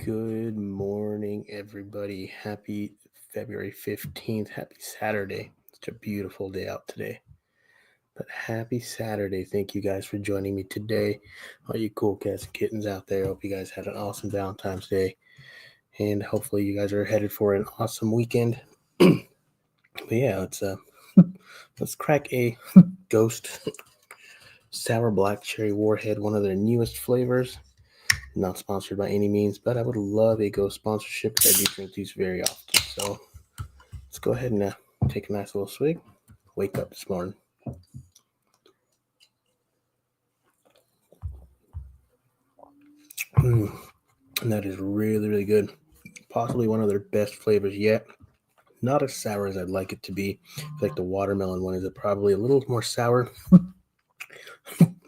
Good morning, everybody. Happy February 15th. Happy Saturday. It's a beautiful day out today. But happy Saturday. Thank you guys for joining me today. All you cool cats and kittens out there. Hope you guys had an awesome Valentine's Day. And hopefully you guys are headed for an awesome weekend. But yeah, let's crack a Ghost Sour Black Cherry Warhead, one of their newest flavors. Not sponsored by any means, but I would love a Ghost sponsorship because I do drink these very often. So let's go ahead and take a nice little swig. Wake up this morning. And that is really, really good. Possibly one of their best flavors yet. Not as sour as I'd like it to be. I feel like the watermelon one is probably a little more sour,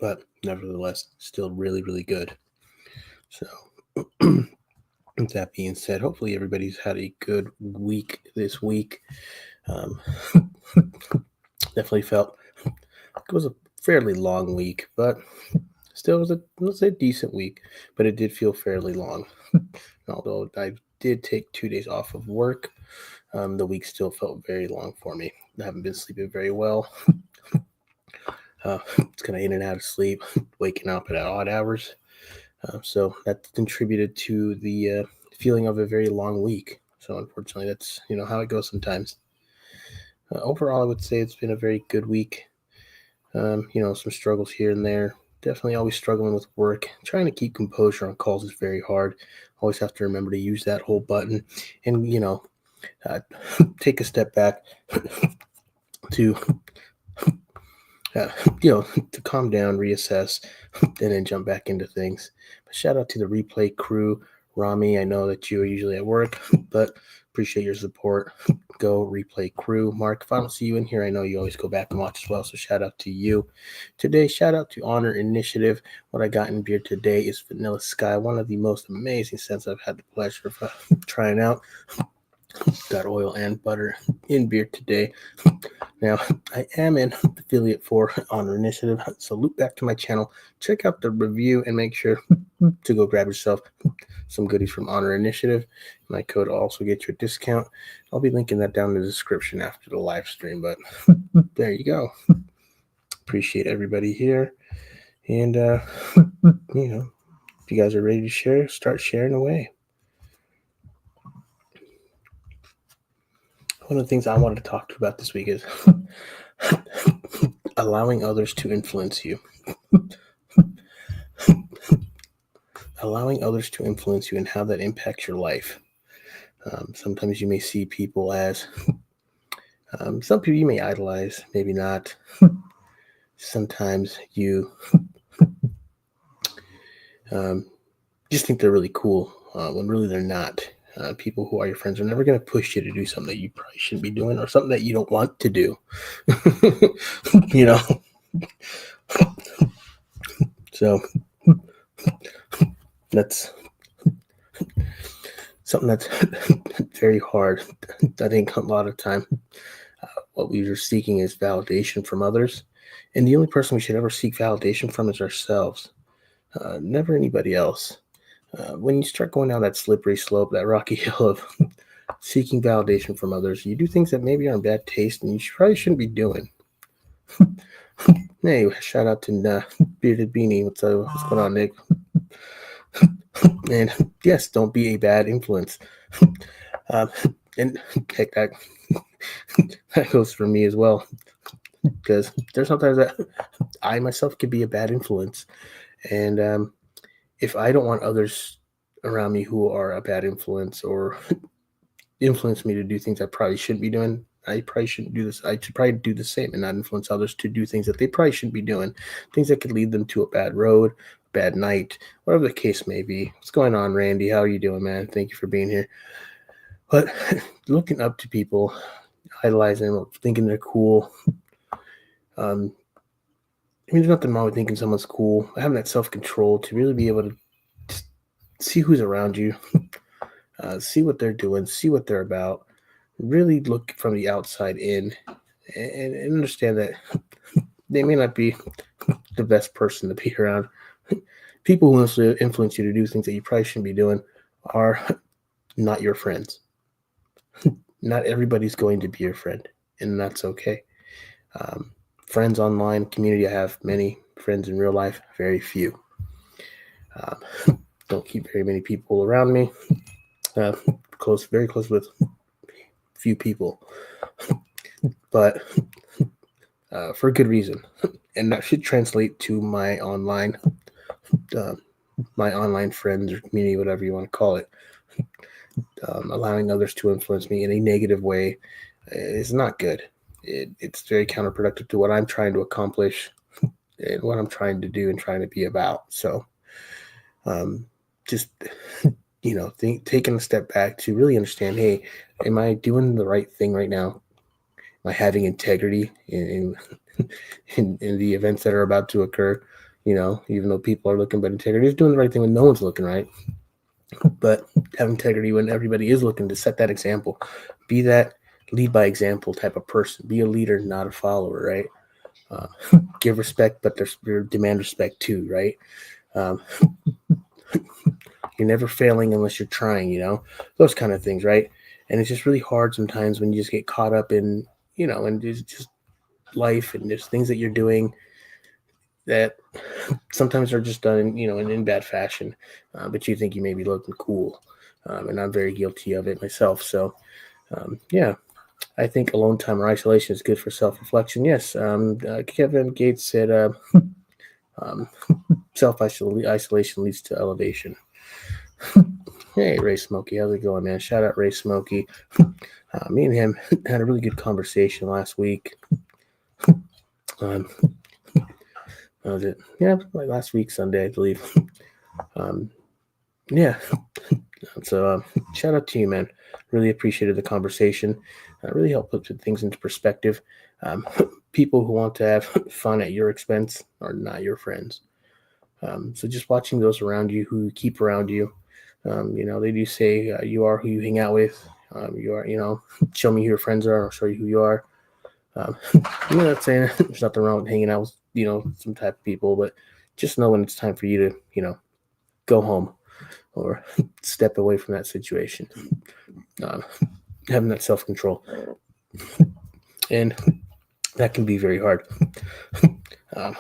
but nevertheless, still really, really good. So, with that being said, hopefully everybody's had a good week this week. Definitely felt it was a fairly long week, but still was a decent week, but it did feel fairly long. Although I did take 2 days off of work, the week still felt very long for me. I haven't been sleeping very well. It's kind of in and out of sleep, waking up at odd hours. So that contributed to the feeling of a very long week. So unfortunately, that's how it goes sometimes. Overall, I would say it's been a very good week. Some struggles here and there. Definitely always struggling with work. Trying to keep composure on calls is very hard. Always have to remember to use that whole button and, take a step back to, to calm down, reassess, and then jump back into things. But shout out to the replay crew. Rami, I know that you are usually at work, but appreciate your support. Go replay crew. Mark, if I don't see you in here, I know you always go back and watch as well, so shout out to you. Today, shout out to Honor Initiative. What I got in beer today is Vanilla Sky, one of the most amazing scents I've had the pleasure of trying out. Got oil and butter in beer today. Now, I am an affiliate for Honor Initiative, so loop back to my channel, check out the review, and make sure to go grab yourself some goodies from Honor Initiative. My code will also get you a discount. I'll be linking that down in the description after the live stream, but there you go. Appreciate everybody here. And, if you guys are ready to share, start sharing away. One of the things I wanted to talk about this week is allowing others to influence you. Allowing others to influence you and how that impacts your life. Sometimes you may see people as some people you may idolize, maybe not. Sometimes you just think they're really cool when really they're not. People who are your friends are never going to push you to do something that you probably shouldn't be doing or something that you don't want to do. So that's something that's very hard. I think a lot of time what we are seeking is validation from others. And the only person we should ever seek validation from is ourselves, never anybody else. When you start going down that slippery slope, that rocky hill of seeking validation from others, you do things that maybe are in bad taste and you probably shouldn't be doing. Hey, shout out to Bearded Beanie. What's going on, Nick? And yes, don't be a bad influence. And heck, that goes for me as well. Because there's sometimes that I myself could be a bad influence. And if I don't want others around me who are a bad influence or influence me to do things I probably shouldn't be doing, I probably shouldn't do this. I should probably do the same and not influence others to do things that they probably shouldn't be doing, things that could lead them to a bad road, bad night, whatever the case may be. What's going on, Randy? How are you doing, man? Thank you for being here. But looking up to people, idolizing them, thinking they're cool. There's nothing wrong with thinking someone's cool. Having that self-control to really be able to see who's around you, see what they're doing, see what they're about, really look from the outside in and understand that they may not be the best person to be around. People who influence you to do things that you probably shouldn't be doing are not your friends. Not everybody's going to be your friend, and that's okay. Um, Friends online community, I have many friends in real life, very few. Don't keep very many people around me. Uh, very close with few people, but for good reason, and that should translate to uh, my online friends or community, whatever you want to call it. Allowing others to influence me in a negative way is not good. It's very counterproductive to what I'm trying to accomplish and what I'm trying to do and trying to be about. So, um, just taking a step back to really understand, hey, am I doing the right thing right now? Am I having integrity in the events that are about to occur? Even though people are looking, but integrity is doing the right thing when no one's looking, right? But have integrity when everybody is looking, to set that example. Be that lead by example type of person. Be a leader, not a follower, right? Give respect, but there's demand respect too, right? Um, you're never failing unless you're trying, those kind of things, right? And it's just really hard sometimes when you just get caught up in, and it's just life and there's things that you're doing that sometimes are just done, in bad fashion, but you think you may be looking cool. And I'm very guilty of it myself. So, yeah, I think alone time or isolation is good for self reflection. Yes, Kevin Gates said um, self isolation leads to elevation. Hey, Ray Smokey, how's it going, man? Shout out Ray Smokey. Me and him had a really good conversation last week. Um, was it? Yeah, like last week, Sunday, I believe. Um, yeah. So, shout out to you, man. Really appreciated the conversation. Really helped put things into perspective. Um, People who want to have fun at your expense are not your friends. So just watching those around you, who you keep around you, they do say you are who you hang out with. You are, show me who your friends are, I'll show you who you are. I'm not saying there's nothing wrong with hanging out with, some type of people, but just know when it's time for you to, go home or step away from that situation. Um, Having that self control. And that can be very hard. Um,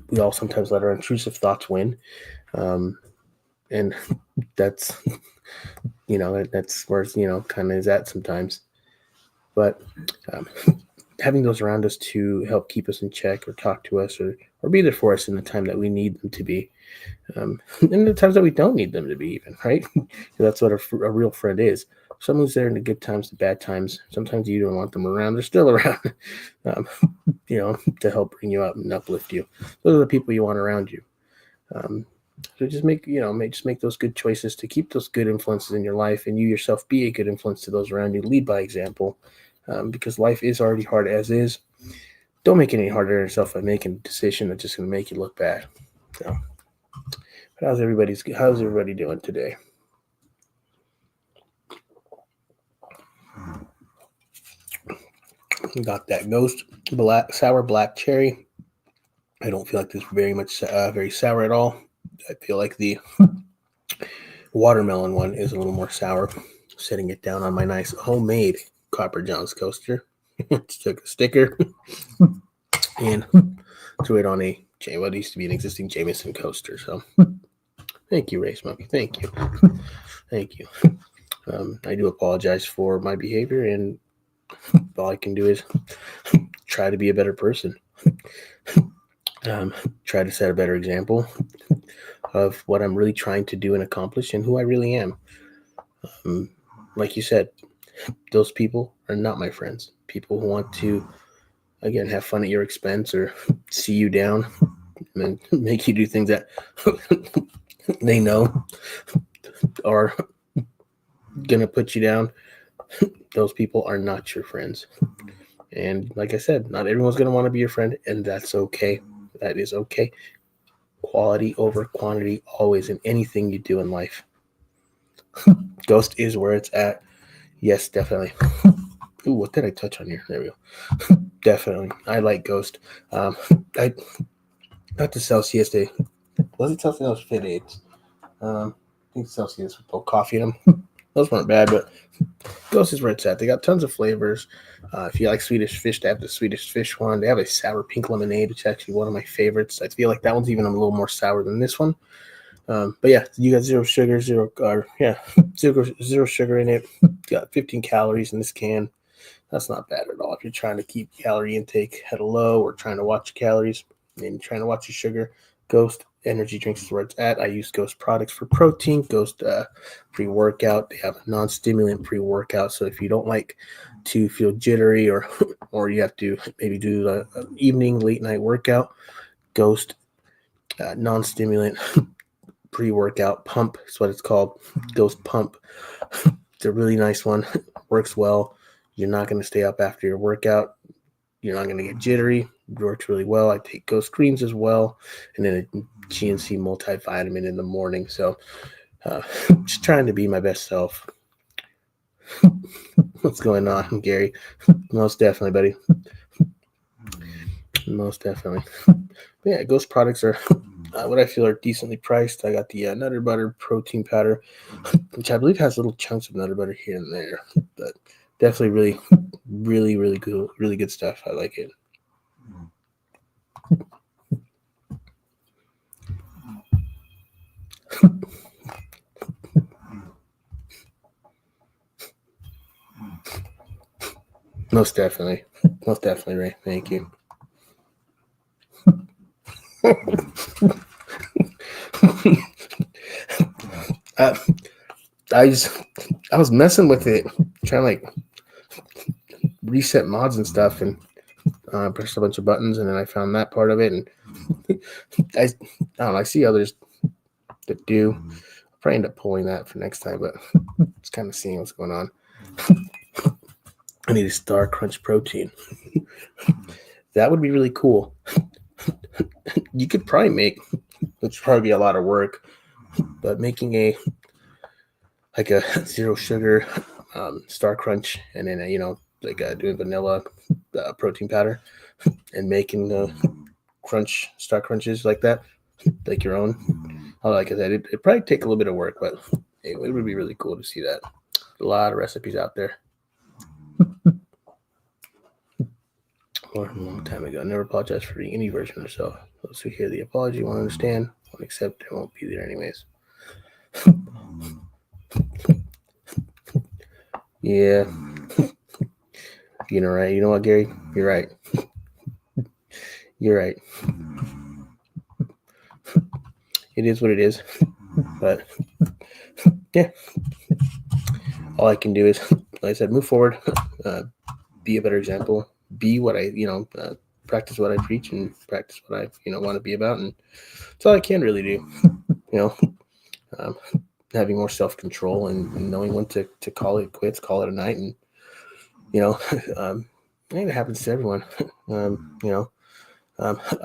we all sometimes let our intrusive thoughts win. And that's, that's where, kind of is at sometimes. But um, having those around us to help keep us in check or talk to us or be there for us in the time that we need them to be. And the times that we don't need them to be, even, right? That's what a real friend is. Someone's there in the good times, the bad times. Sometimes you don't want them around. They're still around, um, to help bring you up and uplift you. Those are the people you want around you. So just make those good choices to keep those good influences in your life, and you yourself be a good influence to those around you. Lead by example, because life is already hard as is. Don't make it any harder on yourself by making a decision that's just going to make you look bad. So, but how's everybody doing today? Got that Ghost sour black cherry. I don't feel like this very sour at all. I feel like the watermelon one is a little more sour. Setting it down on my nice homemade Copper John's coaster. Just took a sticker and threw it on what used to be an existing Jameson coaster. So thank you, Ray Smokey. Thank you. Thank you. I do apologize for my behavior, and all I can do is try to be a better person. Try to set a better example of what I'm really trying to do and accomplish and who I really am. Like you said, those people are not my friends. People who want to, again, have fun at your expense or see you down and make you do things that they know are going to put you down. Those people are not your friends. And like I said, not everyone's going to want to be your friend, and that's okay. That is okay. Quality over quantity, always, in anything you do in life. Ghost is where it's at. Yes, definitely. Ooh, what did I touch on here? There we go. Definitely. I like Ghost. I got to sell siesta. Was it something else? Fit aids. You can still see this with little coffee in them. Those weren't bad, but Ghost is where it's at. They got tons of flavors. If you like Swedish Fish, they have the Swedish Fish one. They have a sour pink lemonade, which is actually one of my favorites. I feel like that one's even a little more sour than this one. But yeah, you got zero sugar, zero sugar in it. You got 15 calories in this can. That's not bad at all. If you're trying to keep calorie intake at a low or trying to watch your calories and trying to watch your sugar, Ghost energy drinks is where it's at. I use Ghost products for protein, Ghost pre-workout. They have a non-stimulant pre-workout. So if you don't like to feel jittery or you have to maybe do an evening, late night workout, Ghost non-stimulant pre-workout pump is what it's called. Ghost Pump. It's a really nice one. Works well. You're not going to stay up after your workout. You're not going to get jittery. It works really well. I take Ghost Greens as well, and then a GNC multivitamin in the morning. So just trying to be my best self. What's going on, Gary? Most definitely, buddy. Most definitely. But yeah, Ghost products are what I feel are decently priced. I got the Nutter Butter protein powder, which I believe has little chunks of Nutter Butter here and there, but definitely really cool, really good stuff. I like it. Most definitely, Ray. Thank you. I was messing with it, trying to like reset mods and stuff, and pressed a bunch of buttons, and then I found that part of it, and I don't know. I see others that do. I'll probably end up pulling that for next time, but just kind of seeing what's going on. I need a Star Crunch protein. That would be really cool. You could probably make, which would probably be a lot of work, but making a zero sugar Star Crunch, and then doing vanilla protein powder and making Star Crunches like that, like your own. Like I said, it'd probably take a little bit of work, but it would be really cool to see that. A lot of recipes out there. Or a long time ago. Never apologize for any version of yourself. Those who hear the apology won't understand, won't accept, it won't be there anyways. Yeah. You know, right? You know what, Gary? You're right. You're right. It is what it is. But yeah. All I can do is, like I said, move forward, be a better example, be what I, practice what I preach and practice what I, want to be about. And that's all I can really do, having more self-control and knowing when to call it quits, call it a night. And, it happens to everyone. I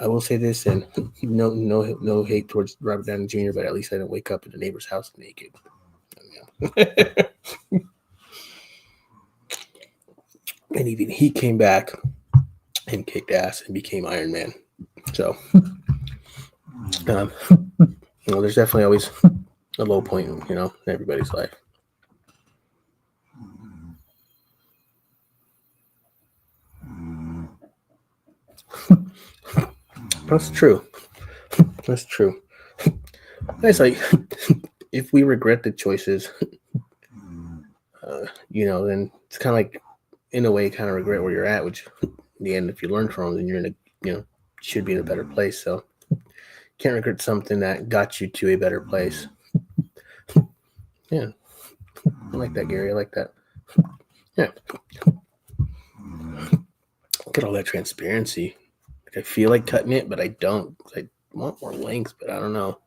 will say this, and no hate towards Robert Downey Jr., but at least I didn't wake up in a neighbor's house naked. And even he came back and kicked ass and became Iron Man. So, there's definitely always a low point, in everybody's life. That's true. That's true. It's like, if we regret the choices, then it's kind of like, in a way, kind of regret where you're at, which in the end, if you learn from them, then you're in should be in a better place. So can't regret something that got you to a better place. Yeah. I like that, Gary. I like that. Yeah. Look at all that transparency. Like, I feel like cutting it, but I don't. I want more length, but I don't know.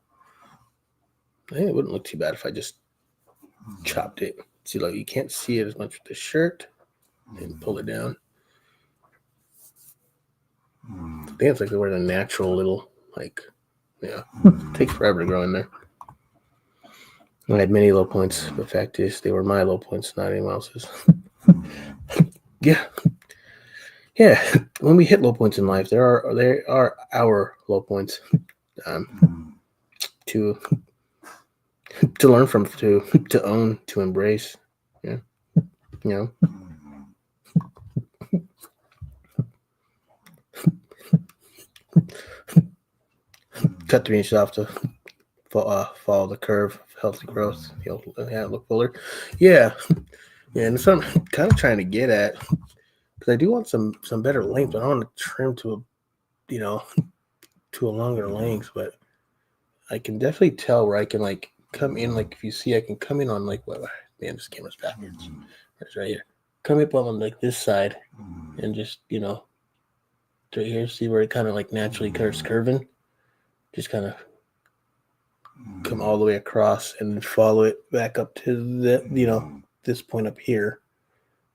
I think it wouldn't look too bad if I just chopped it. See, like, you can't see it as much with the shirt. And pull it down. I think it's like they were the natural little, takes forever to grow in there. I had many low points, but the fact is, they were my low points, not anyone else's. Yeah. When we hit low points in life, there are our low points. To to learn from, to own, to embrace. Yeah, you know. Cut 3 inches off to follow the curve of healthy growth. You'll look fuller. Yeah, yeah, and that's what I'm kind of trying to get at, because I do want some better length. I don't want to trim to to a longer length, but I can definitely tell where I can like come in. Like if you see, I can come in on like what? Man, this camera's backwards. It's right here. Come up on like this side, and just right here. See where it kind of like naturally starts curving. Just kind of come all the way across and then follow it back up to this point up here,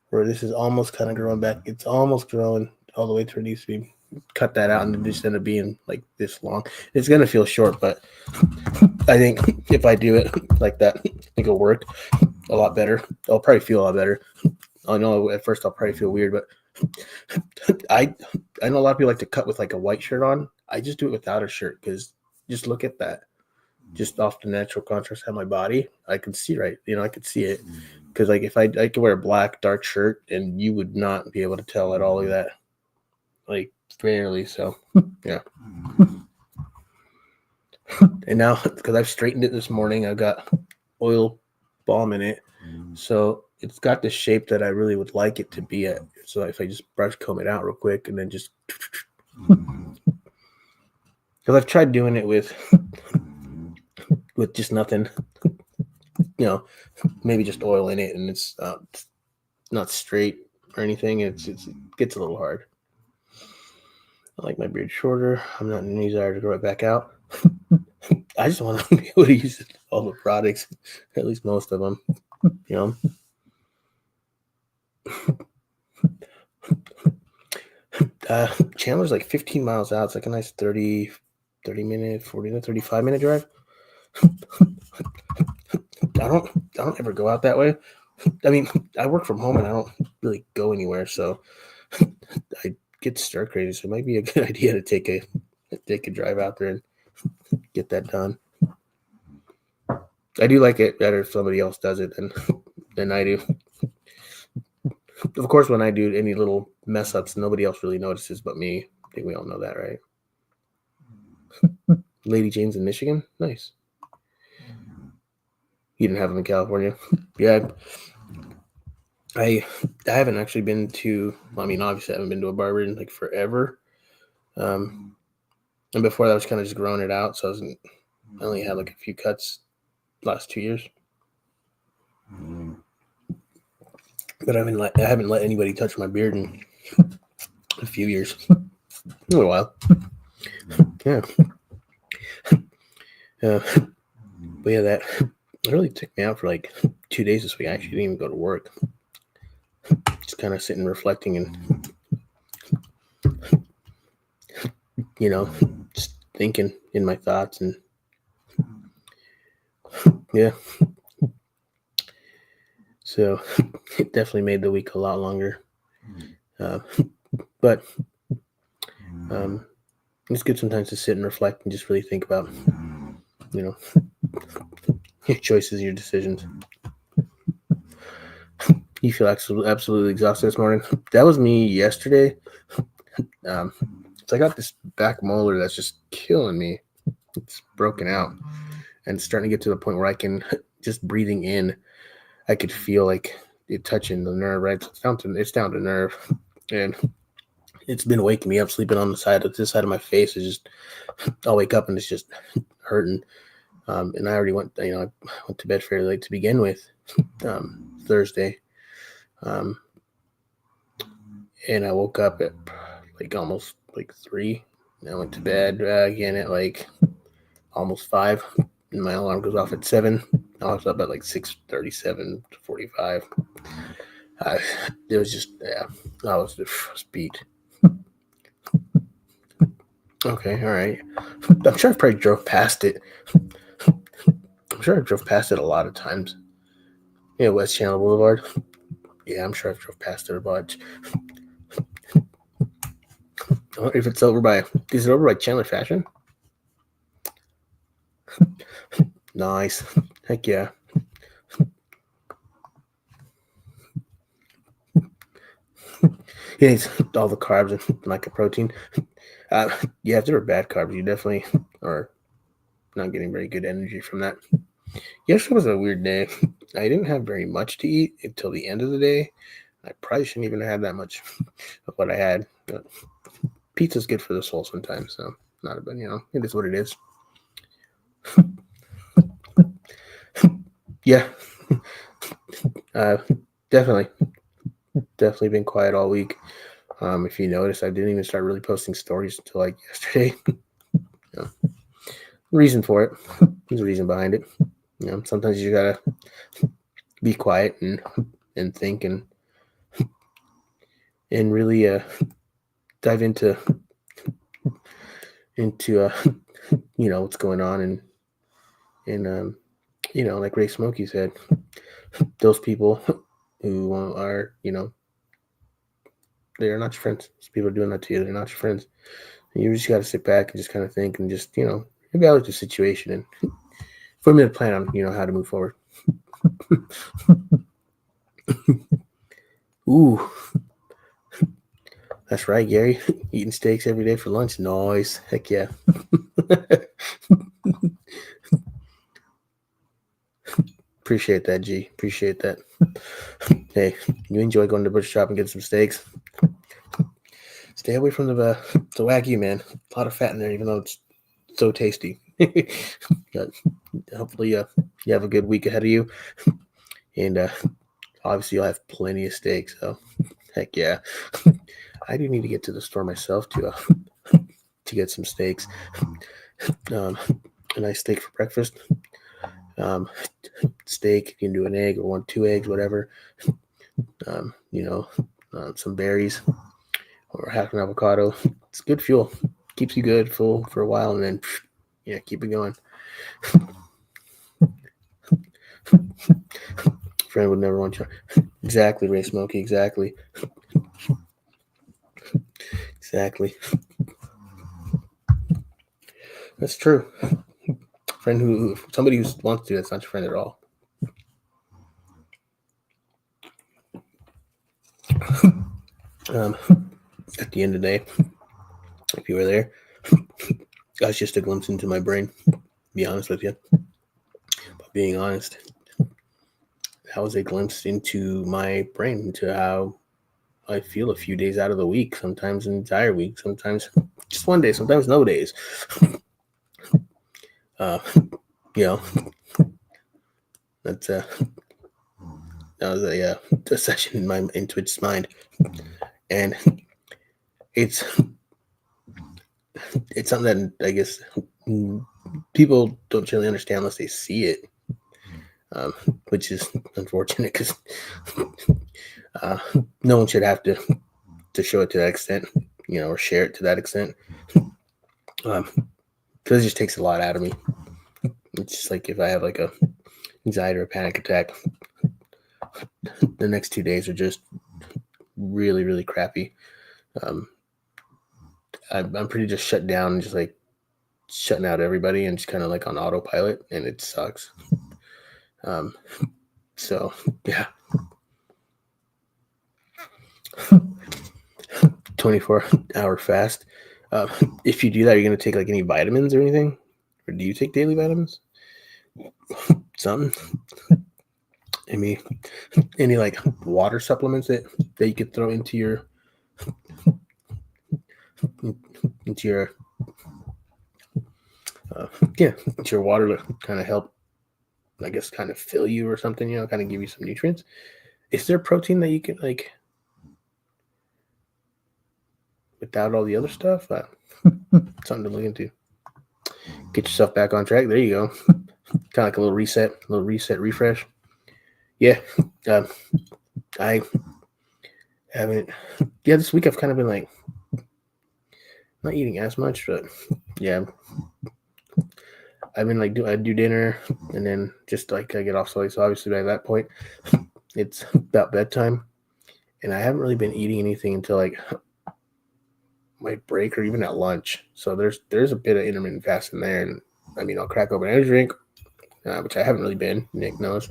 where this is almost kind of growing back. It's almost growing all the way to where it needs to be. Cut that out and then just end up being like this long. It's gonna feel short, but I think if I do it like that, I think it'll work a lot better. I'll probably feel a lot better. I know at first I'll probably feel weird, but I know a lot of people like to cut with like a white shirt on. I just do it without a shirt, because just look at that. Just off the natural contrast of my body, I can see right. I could see it, because like if I could wear a black dark shirt and you would not be able to tell at all of that, like barely. So yeah. And now, because I've straightened it this morning, I've got oil balm in it, so it's got the shape that I really would like it to be at. So if I just brush comb it out real quick and then just, because I've tried doing it with just nothing, maybe just oil in it, and it's not straight or anything. It gets a little hard. I like my beard shorter. I'm not in any desire to grow it back out. I just want to be able to use all the products, at least most of them. Chandler's like 15 miles out. It's like a nice 30 minute, 40 to 35 minute drive. I don't ever go out that way. I mean, I work from home and I don't really go anywhere, so I get stir crazy. So it might be a good idea to take a drive out there and get that done. I do like it better if somebody else does it than I do. Of course, when I do any little mess ups, nobody else really notices but me. I think we all know that, right? Lady Jane's in Michigan? Nice. You didn't have them in California? Yeah. I haven't actually been to, obviously I haven't been to a barber in like forever. And before that I was kind of just growing it out. So I only had like a few cuts last 2 years. But I haven't let anybody touch my beard in a few years. A little while. Yeah. But yeah, that really took me out for like 2 days this week. I actually didn't even go to work. Just kind of sitting, reflecting, and just thinking in my thoughts, and yeah. So it definitely made the week a lot longer. But it's good sometimes to sit and reflect and just really think about, your choices, your decisions. You feel absolutely exhausted this morning. That was me yesterday. So I got this back molar that's just killing me. It's broken out, and it's starting to get to the point where I can just breathing in, I could feel like it touching the nerve. Right, it's down to nerve, and it's been waking me up. Sleeping on this side of my face is just, I'll wake up and it's just hurting. And I already went to bed fairly late to begin with, Thursday. And I woke up at like almost like 3. And I went to bed again at like almost 5. And my alarm goes off at 7. I was up at like 6:37 to 45. It was just, I was beat. Okay, all right. I'm sure I probably drove past it. I'm sure I drove past it a lot of times. Yeah, West Channel Boulevard. Yeah, I'm sure I've drove past it a bunch. I wonder if it's over by, is it over by Chandler Fashion? Nice. Heck yeah. Yeah, it's all the carbs and like a protein. Yeah, if they were bad carbs, you definitely are not getting very good energy from that. Yesterday was a weird day. I didn't have very much to eat until the end of the day. I probably shouldn't even have had that much of what I had. But pizza's good for the soul sometimes, so not a bad, it is what it is. Yeah, uh, definitely, definitely been quiet all week. If you notice, I didn't even start really posting stories until like yesterday. You know, reason for it. There's a reason behind it. Sometimes you gotta be quiet and think and really dive into what's going on and like Ray Smokey said, those people who are they are not your friends. Those people are doing that to you. They're not your friends. And you just got to sit back and just kind of think and just evaluate the situation and for me to plan on how to move forward. Ooh, that's right, Gary. Eating steaks every day for lunch. Nice. Heck yeah. Appreciate that, G. Appreciate that. Hey, you enjoy going to the butcher shop and getting some steaks? Stay away from the Wagyu, man. A lot of fat in there, even though it's so tasty. But hopefully, you have a good week ahead of you, and obviously, you'll have plenty of steaks. So, heck yeah. I do need to get to the store myself to get some steaks. A nice steak for breakfast. Steak, you can do an egg or 2 eggs, whatever. Some berries or half an avocado. It's good fuel. Keeps you good, full for a while, and then keep it going. Friend would never want you. Exactly, Ray Smokey. Exactly. Exactly. That's true. Friend who somebody who wants to, that's not your friend at all. At the end of the day, if you were there, that's just a glimpse into my brain. Be honest with you. But being honest, that was a glimpse into my brain, into how I feel a few days out of the week, sometimes an entire week, sometimes just one day, sometimes no days. uh, you know, that's that was a session in Twitch's mind, and it's something that I guess people don't really understand unless they see it, which is unfortunate because no one should have to show it to that extent, or share it to that extent, because it just takes a lot out of me. It's just like if I have like a anxiety or a panic attack, the next 2 days are just really, really crappy. I'm pretty just shut down and just like shutting out everybody and just kind of like on autopilot, and it sucks. So yeah. 24-hour fast. If you do that, are you going to take like any vitamins or anything? Or do you take daily vitamins? Something. Any like water supplements that you could throw into your into your water to kind of help, I guess, kind of fill you or something, kind of give you some nutrients. Is there protein that you can like without all the other stuff? Something to look into. Get yourself back on track. There you go. Kind of like a little reset, refresh. Yeah. I haven't. Yeah, this week I've kind of been like not eating as much, but yeah, I've been like I do dinner and then just like I get off so late. So obviously by that point, it's about bedtime, and I haven't really been eating anything until like my break or even at lunch. So there's a bit of intermittent fasting there, and I mean I'll crack open a drink, which I haven't really been. Nick knows.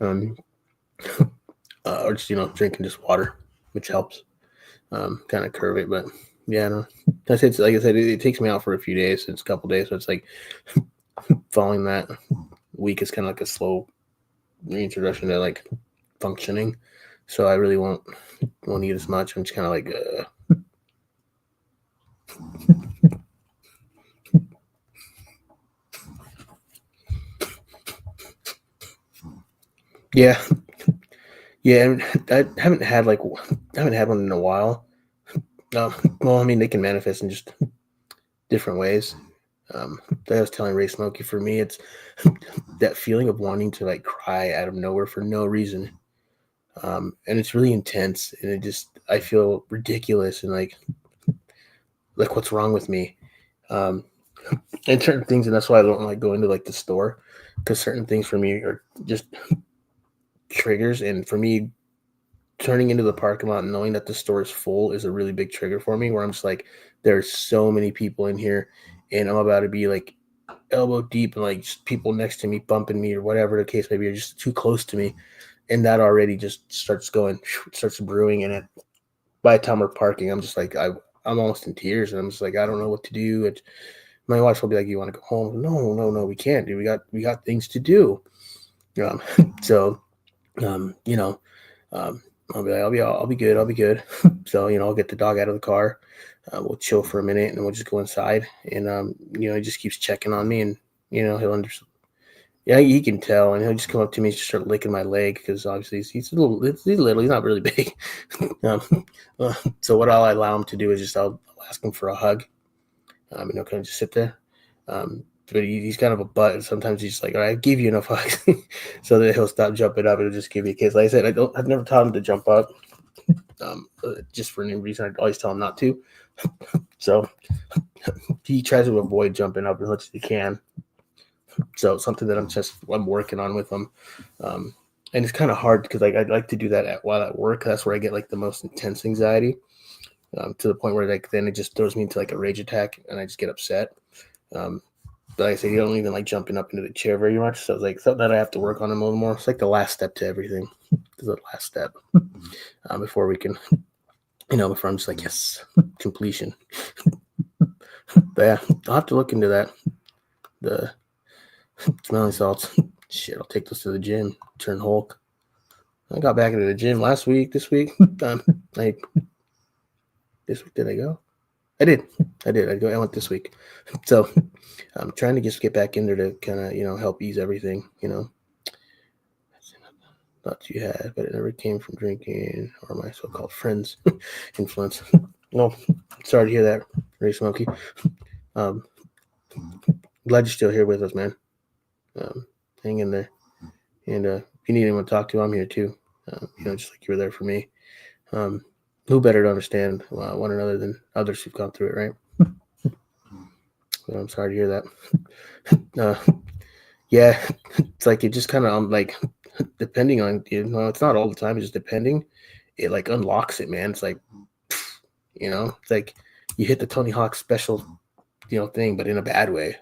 Or just drinking just water, which helps kind of curb it. But yeah, no, that's it. Like I said, it takes me out for a few days. It's a couple days, so it's like following that week is kind of like a slow reintroduction to like functioning. So I really won't eat as much. I'm just kind of like. Yeah, yeah. I haven't had one in a while. Well, I mean, they can manifest in just different ways. I was telling Ray Smokey, for me, it's that feeling of wanting to like cry out of nowhere for no reason. And it's really intense, and I feel ridiculous and like what's wrong with me? And certain things, and that's why I don't like going to like the store, because certain things for me are just triggers. And for me, turning into the parking lot and knowing that the store is full is a really big trigger for me, where I'm just like, there's so many people in here, and I'm about to be like elbow deep and like just people next to me bumping me or whatever the case may be, are just too close to me. And that already just starts brewing. And by the time we're parking, I'm just like, I'm almost in tears, and I'm just like, I don't know what to do. My wife will be like, "You want to go home?" No, we can't, dude. We got things to do. So, you know, I'll be like, I'll be good. So, I'll get the dog out of the car. We'll chill for a minute, and then we'll just go inside. And he just keeps checking on me, and he'll understand. Yeah, he can tell, and he'll just come up to me and just start licking my leg, because obviously he's little, he's not really big. So what I'll allow him to do is I'll ask him for a hug. Kind of just sit there. But he's kind of a butt, and sometimes he's just like, all right, I give you enough hugs. So that he'll stop jumping up and just give you a kiss. Like I said, I've never taught him to jump up, just for any reason. I always tell him not to. So he tries to avoid jumping up as much as he can. So something that I'm working on with him. And it's kind of hard, because like I'd like to do that while at work. That's where I get like the most intense anxiety, to the point where like then it just throws me into like a rage attack, and I just get upset. But like I say, you don't even like jumping up into the chair very much. So it's like something that I have to work on a little more. It's like the last step to everything. It's the last step before we can, before I'm just like, yes, completion. But yeah, I'll have to look into that. The smelling salts. Shit, I'll take those to the gym. Turn Hulk. I got back into the gym last week. This week, this week did I go? I did. I went this week. So I'm trying to just get back in there to kind of, help ease everything, Thoughts you had, but it never came from drinking or my so-called friends' influence. No, sorry to hear that, Ray Smokey. Glad you're still here with us, man. Hang in there. And if you need anyone to talk to, I'm here too. Just like you were there for me. Who better to understand one another than others who've gone through it, right? But I'm sorry to hear that. Yeah, it's like it just kind of like depending on it's not all the time. It's just depending. It like unlocks it, man. It's like it's like you hit the Tony Hawk special, thing, but in a bad way,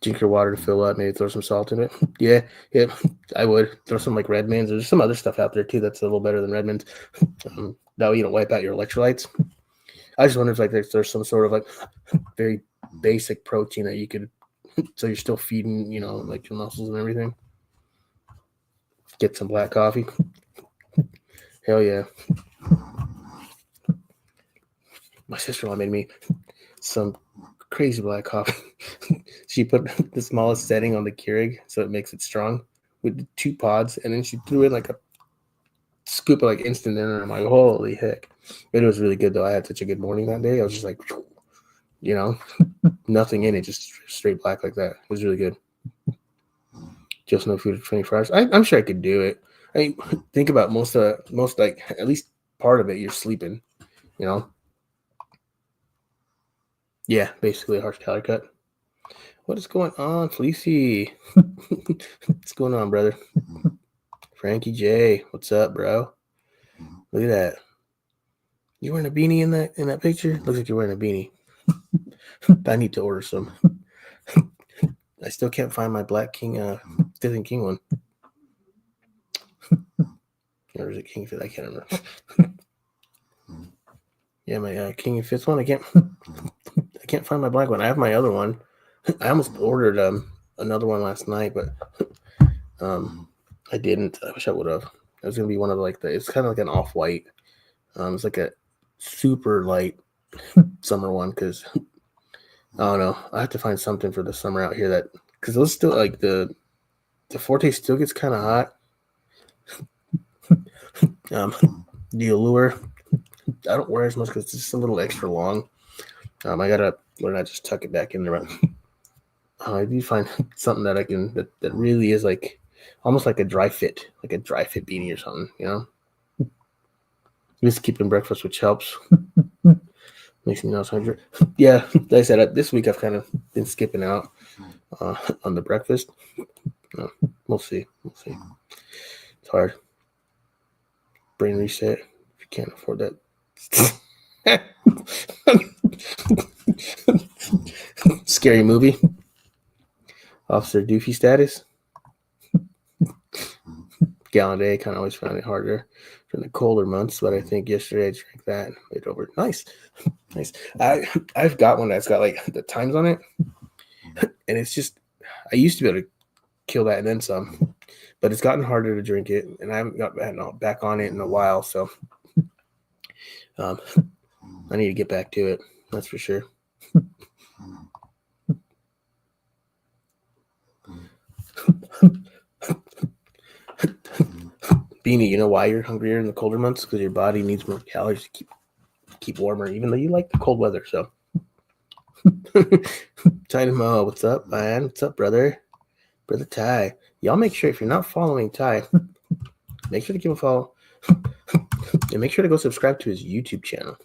Drink your water to fill up. Maybe throw some salt in it. Yeah, I would throw some like Redmond's. There's some other stuff out there too that's a little better than Redmond's. That way you don't wipe out your electrolytes. I just wonder if like there's some sort of like very basic protein that you could, so you're still feeding, like your muscles and everything. Get some black coffee. Hell yeah. My sister-in-law made me some crazy black coffee. She put the smallest setting on the Keurig so it makes it strong with 2 pods, and then she threw in like a scoop of like instant in, and I'm like, holy heck. It was really good though. I had such a good morning that day. I was just like, nothing in it, just straight black like that. It was really good. Just no food for 24 hours. I'm sure I could do it. I mean, think about most like at least part of it, you're sleeping, Yeah, basically a harsh calorie cut. What is going on, Fleecy? What's going on, brother? Frankie J, what's up, bro? Look at that. You wearing a beanie in that picture? Looks like you're wearing a beanie. I need to order some. I still can't find my Black King, Fifth and King one. Or is it King Fifth? I can't remember. Yeah, my King and Fifth one. I can't find my black one. I have my other one. I almost ordered another one last night, but I didn't. I wish I would have. It was gonna be one of it's kind of like an off-white. It's like a super light summer one because I don't know. I have to find something for the summer out here because those still like the Forte still gets kind of hot. The Allure, I don't wear as much because it's just a little extra long. I gotta just tuck it back in there. I do find something that I can that really is like almost like a dry fit beanie or something, you know. Just keeping breakfast, which helps. Makes me not so hungry. Yeah, like I said, this week I've kind of been skipping out on the breakfast. We'll see. It's hard. Brain reset. If you can't afford that. Scary movie. Officer Doofy status. Gallon a day. Kind of always found it harder in the colder months, but I think yesterday I drank that and made over. Nice. I've got one that's got like the times on it, and it's just I used to be able to kill that and then some, but it's gotten harder to drink it, and I haven't got back on it in a while, so I need to get back to it. That's for sure. Beanie, you know why you're hungrier in the colder months? Because your body needs more calories to keep warmer, even though you like the cold weather. So, Dynamo, what's up, man? What's up, brother Ty? Y'all make sure if you're not following Ty, make sure to give him a follow, and make sure to go subscribe to his YouTube channel.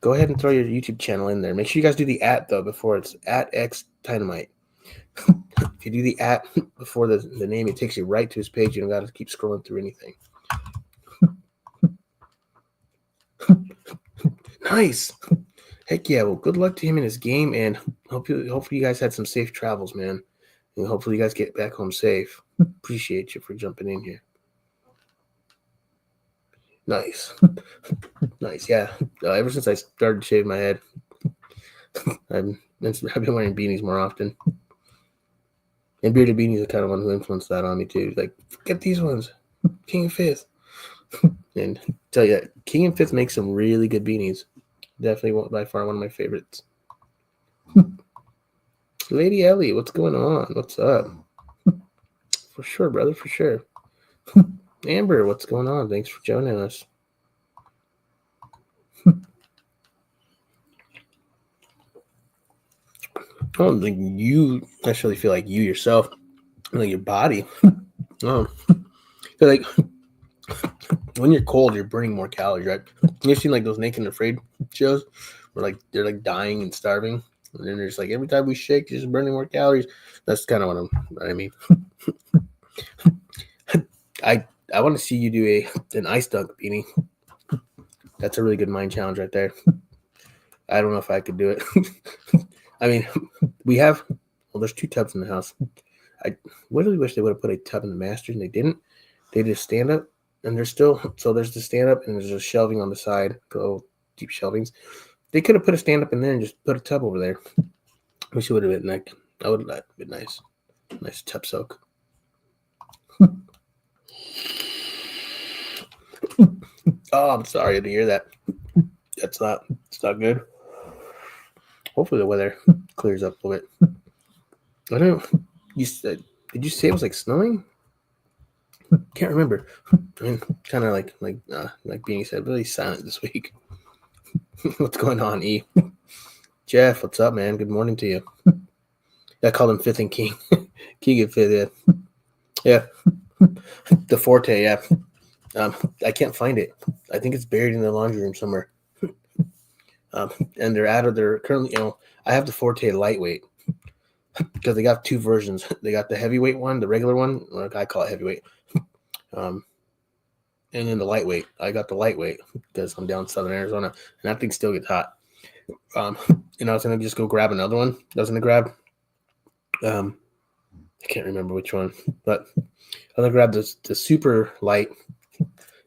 Go ahead and throw your YouTube channel in there. Make sure you guys do the @ though before it's @xdynamite. If you do the @ before the name, it takes you right to his page. You don't got to keep scrolling through anything. Nice. Heck yeah. Well, good luck to him in his game, and hopefully you guys had some safe travels, man. And hopefully you guys get back home safe. Appreciate you for jumping in here. Nice. Nice. Yeah. Ever since I started shaving my head, I've been wearing beanies more often. And bearded beanies are kind of one who influenced that on me too. Like, get these ones, King and Fifth. And tell you that King and Fifth makes some really good beanies. Definitely by far one of my favorites. Lady Ellie, what's going on? What's up? For sure, brother, for sure. Amber, what's going on? Thanks for joining us. I don't think you necessarily feel like you yourself, like your body. Like when you're cold, you're burning more calories, right? You've seen like those Naked and Afraid shows where like they're like dying and starving, and then there's like every time we shake, you're just burning more calories. That's kind of what I mean. I want to see you do an ice dunk beanie. That's a really good mind challenge right there. I don't know if I could do it. I mean, there's 2 tubs in the house. I really wish they would have put a tub in the Masters, and they didn't. They just stand up, and there's the stand up, and there's a shelving on the side, deep shelvings. They could have put a stand up in there and just put a tub over there. Wish it would have been like, that would have been nice. Nice tub soak. Oh, I'm sorry to hear that. It's not good. Hopefully the weather clears up a little bit. I don't know. Did you say it was like snowing? Can't remember. I mean, kind of like Beanie said, really silent this week. What's going on, E? Jeff, what's up, man? Good morning to you. I called him Fifth and King. King and Fifth, yeah. The Forte, yeah. I can't find it. I think it's buried in the laundry room somewhere. And they're currently, I have the Forte lightweight because they got 2 versions. They got the heavyweight one, the regular one, or I call it heavyweight. And then the lightweight. I got the lightweight because I'm down in Southern Arizona, and that thing still gets hot. And I was gonna just go grab another one. I was gonna grab I can't remember which one, but I was gonna grab the super light,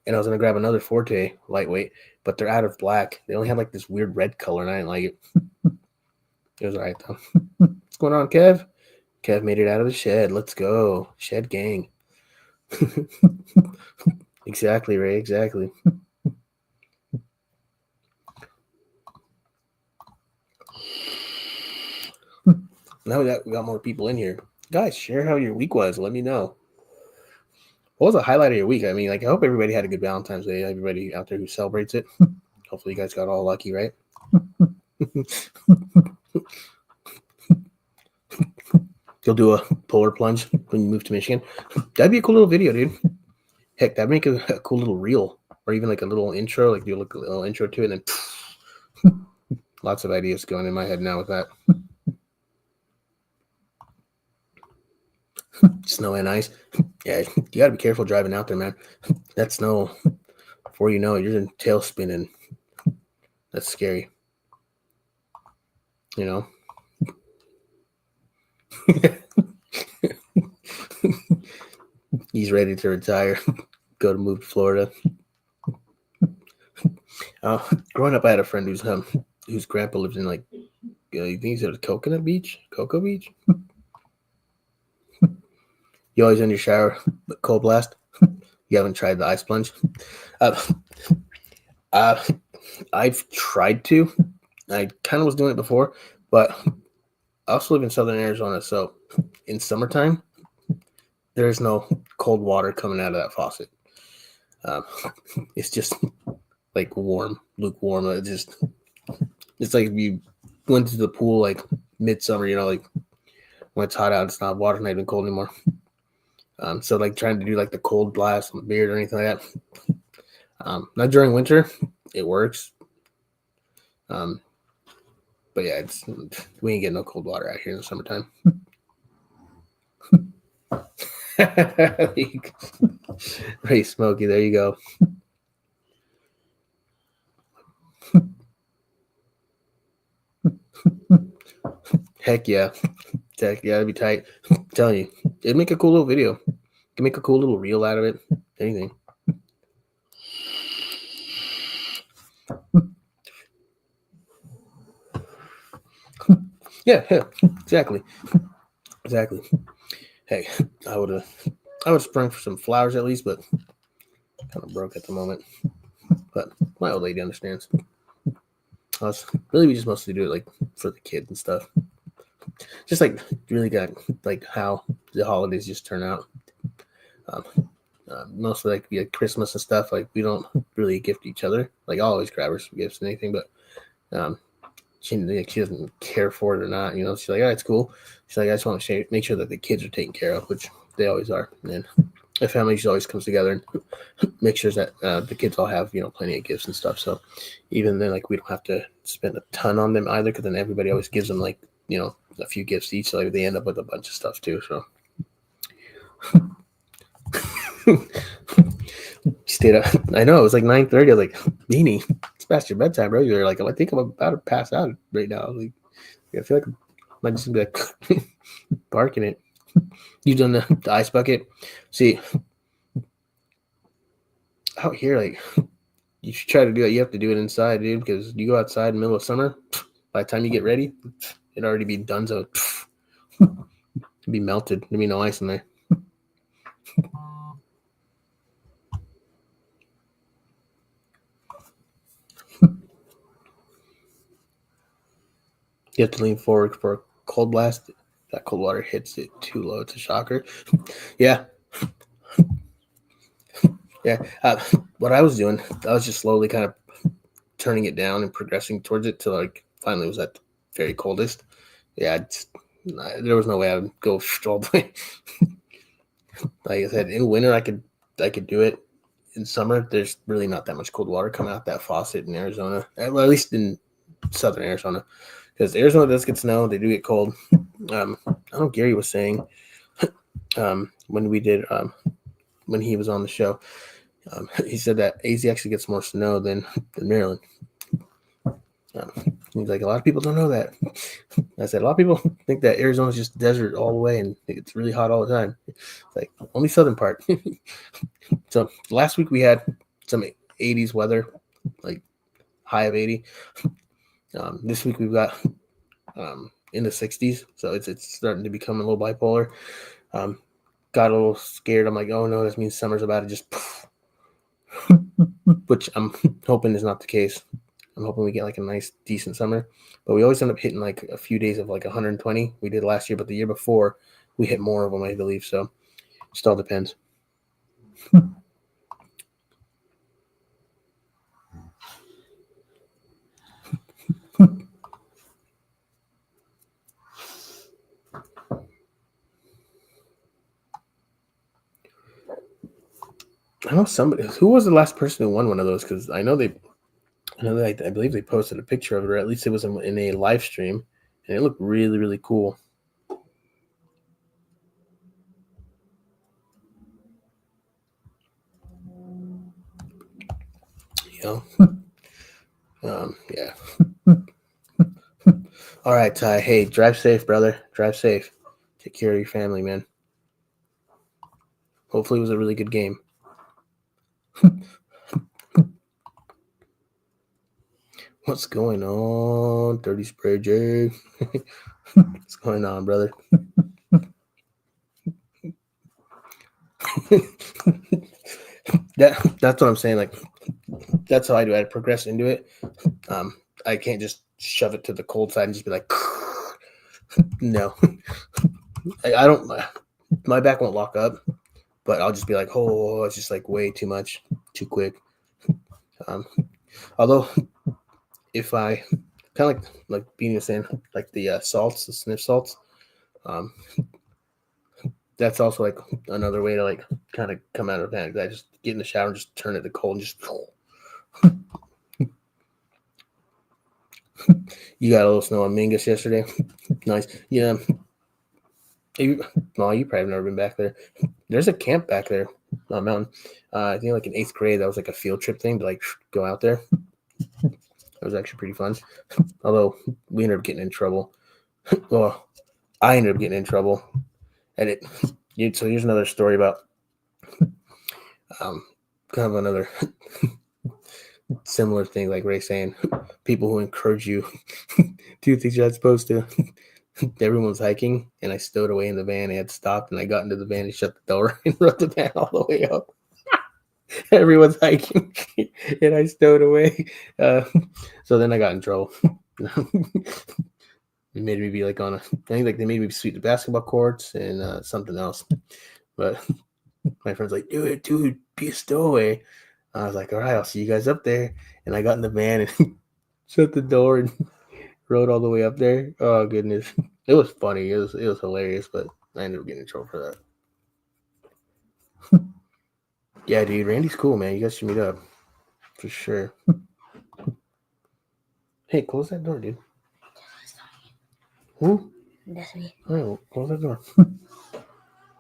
and I was gonna grab another Forte lightweight, but they're out of black. They only had like this weird red color, and I didn't like it. It was alright though. What's going on, Kev? Kev made it out of the shed. Let's go, shed gang. Exactly, Ray. Exactly. Now we got more people in here. Guys, share how your week was. Let me know. What was the highlight of your week? I mean, like, I hope everybody had a good Valentine's Day. Everybody out there who celebrates it. Hopefully, you guys got all lucky, right? You'll do a polar plunge when you move to Michigan. That'd be a cool little video, dude. Heck, that'd make a cool little reel, or even like a little intro. Like, do a little intro to it, and then lots of ideas going in my head now with that. Snow and ice. Yeah, you gotta be careful driving out there, man. That snow, before you know it, you're in tail spinning. That's scary. You know? He's ready to retire. Go to move to Florida. Growing up, I had a friend whose grandpa lived in like, you think he's at Cocoa Beach? You always in your shower, cold blast. You haven't tried the ice plunge. I've tried to. I kind of was doing it before, but I also live in southern Arizona, so in summertime, there is no cold water coming out of that faucet. It's just like lukewarm. It's like if you went to the pool like midsummer, like when it's hot out, it's not water's not even cold anymore. So like trying to do like the cold blast on the beard or anything like that. Not during winter, it works. But yeah, we ain't getting no cold water out here in the summertime. Right, Smokey, there you go. Heck yeah. That'd be tight. I'm telling you, it'd make a cool little video. You can make a cool little reel out of it. Anything. Yeah, exactly. Hey, I would sprung for some flowers at least, but kind of broke at the moment. But my old lady understands. We just mostly do it like for the kids and stuff. Just like really got like how the holidays just turn out. Mostly like Christmas and stuff. Like we don't really gift each other. Like I'll always grab her some gifts and anything, but she doesn't care for it or not. She's like, it's cool. She's like, I just want to make sure that the kids are taken care of, which they always are. And the family just always comes together and make sure that the kids all have plenty of gifts and stuff. So even then, like we don't have to spend a ton on them either, because then everybody always gives them like a few gifts each, so like they end up with a bunch of stuff too. So stayed up. I know it was like 9:30. I was like, Beanie, it's past your bedtime, bro. You're like, I think I'm about to pass out right now. Like, I feel like I might just be like barking it. You done the ice bucket? See, out here, like you should try to do it. You have to do it inside, dude, because you go outside in the middle of summer. By the time you get ready, it'd already be done. So it'd be melted. There'd be no ice in there. You have to lean forward for a cold blast. That cold water hits it too low. It's a shocker. Yeah. Yeah. What I was doing, I was just slowly kind of turning it down and progressing towards it till like finally it was at the very coldest. Yeah. There was no way I would go all the way. Like I said, in winter I could do it. In summer, there's really not that much cold water coming out that faucet in Arizona. Well, at least in southern Arizona, because Arizona does get snow. They do get cold. I know Gary was saying when we did when he was on the show, he said that AZ actually gets more snow than Maryland. He's like, a lot of people don't know that. I said, a lot of people think that Arizona's just desert all the way and it's really hot all the time. It's like, only southern part. So last week we had some 80s weather, like high of 80. This week we've got in the 60s, so it's starting to become a little bipolar. Got a little scared. I'm like, oh no, this means summer's about to just which I'm hoping is not the case. I'm hoping we get like a nice, decent summer. But we always end up hitting like a few days of like 120. We did last year, but the year before we hit more of them, I believe. So it just all depends. I know somebody who was the last person who won one of those, because I believe they posted a picture of it, or at least it was in a live stream, and it looked really, really cool. You know, yeah. All right, Ty. Hey, drive safe, brother. Drive safe. Take care of your family, man. Hopefully, it was a really good game. What's going on, Dirty Spray J? What's going on, brother? That's what I'm saying. Like, that's how I do it. I progress into it. I can't just shove it to the cold side and just be like, no. I don't. My back won't lock up, but I'll just be like, oh, it's just like way too much, too quick. Although, if I kind of like being the same, like the salts, the sniff salts, that's also like another way to like kind of come out of panic. I just get in the shower and just turn it to cold and just. You got a little snow on Mingus yesterday. Nice. Yeah. You probably have never been back there. There's a camp back there on a mountain. I think like in 8th grade, that was like a field trip thing to like go out there. It was actually pretty fun. Although we ended up getting in trouble. Well, I ended up getting in trouble. And so here's another story about kind of another similar thing, like Ray saying, people who encourage you to do things you're not supposed to. Everyone was hiking, and I stowed away in the van. I had stopped, and I got into the van and shut the door and rode the van all the way up. Everyone's hiking, and I stowed away. So then I got in trouble. They made me be like I think like they made me sweep the basketball courts and something else. But my friend's like, dude, be a stowaway. I was like, all right, I'll see you guys up there. And I got in the van and shut the door and rode all the way up there. Oh goodness, it was funny. It was hilarious, but I ended up getting in trouble for that. Yeah, dude, Randy's cool, man. You guys should meet up for sure. Hey, close that door, dude. Who? That's me. All right, well, close that door. What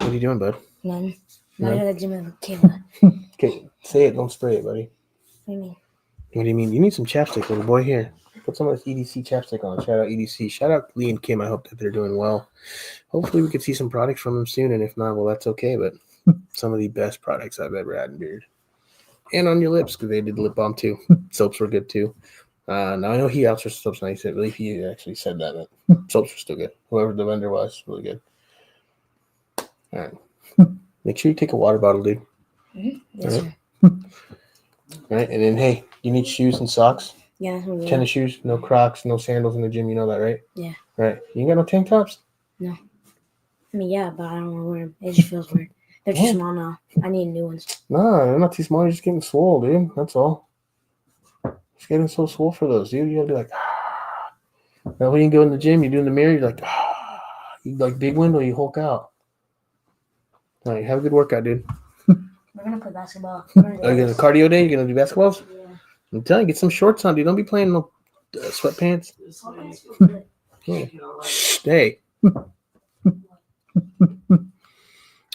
are you doing, bud? None. Not at the gym with Kayla. Okay, say it. Don't spray it, buddy. What do you mean? What do you mean? You need some chapstick, little boy. Here, put some of this EDC chapstick on. Shout out EDC. Shout out Lee and Kim. I hope that they're doing well. Hopefully, we could see some products from them soon. And if not, well, that's okay. But some of the best products I've ever had in beard. And on your lips, because they did lip balm too. Soaps were good too. Now I know he outsourced soaps, and I believe he actually said that. But soaps were still good. Whoever the vendor was, really good. All right. Make sure you take a water bottle, dude. Mm-hmm. Yes, All sir. All right, and then hey, you need shoes and socks. Yeah, that's what Tennis shoes, no Crocs, no sandals in the gym. You know that, right? Yeah. All right. You ain't got no tank tops? No. I mean, yeah, but I don't want to wear them. It just feels weird. They're too small now. I need new ones. Nah, they're not too small. You're just getting swole, dude. That's all. Just getting so swole for those, dude. You gotta be like, ah. Now when you go in the gym, you do in the mirror, you're like, ah. You like big window, you Hulk out. All right, have a good workout, dude. We're gonna play basketball. Are you gonna cardio day? You're gonna do basketballs? Yeah. I'm telling you, get some shorts on, dude. Don't be playing no sweatpants. Yeah. Stay.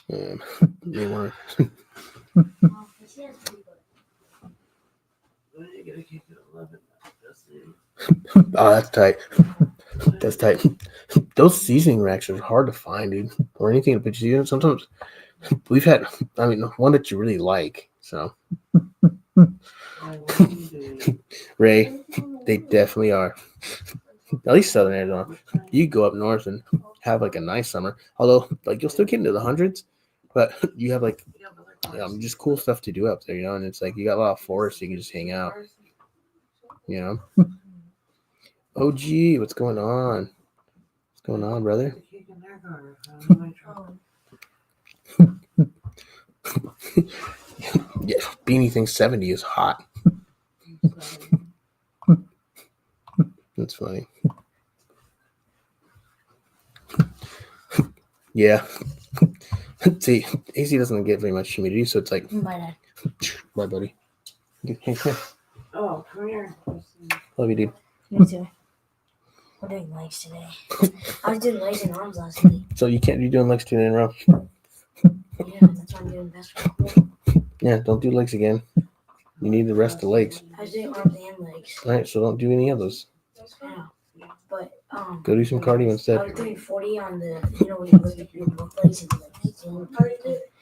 They want Oh, that's tight. That's tight. Those seasoning racks are hard to find, dude. Or anything to put you in. Sometimes we've had, I mean, one that you really like. So, Ray, they definitely are. At least Southern Arizona. You go up north and have like a nice summer. Although, like, you'll still get into the hundreds, but you have like just cool stuff to do up there, you know. And it's like you got a lot of forests, you can just hang out, you know. OG, what's going on? What's going on, brother? Yeah, Beanie thinks 70 is hot. That's funny. Yeah. See, AC doesn't get very much humidity, so it's like, My dad. bye, buddy. Hey, come here. Oh, come here. Love you, dude. Me too. We're doing legs today. I was doing legs and arms last night. So you can't be doing legs 2 in a row. Yeah, that's why I'm doing basketball. Yeah, don't do legs again. You need the rest of the legs. I was doing arms and legs. All right, so don't do any of those. I know. But Go do some cardio I instead. was doing 40 on the, when you look at your both legs and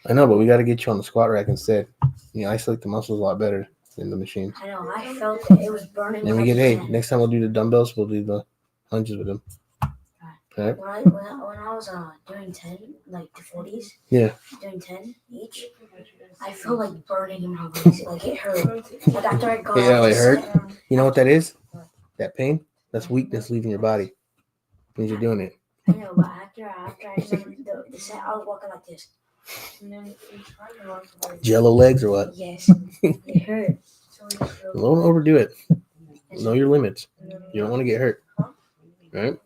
I know, but we got to get you on the squat rack instead. You isolate the muscles a lot better than the machine. I know. I felt that it was burning. And we get, hey, next time we'll do the dumbbells, we'll do the lunges with them. All right? When I was doing 10, like the 40s, Yeah. doing 10 each, I felt like burning in my legs. Like it hurt. Like after I got Yeah, off it the hurt? set- You know what that is? That pain? That's weakness leaving your body. Means you're doing it. I know, but after I did the set, I was walking like this. Jello legs or what? Yes, it hurt. Don't overdo it. Know your limits. You don't want to get hurt. Right?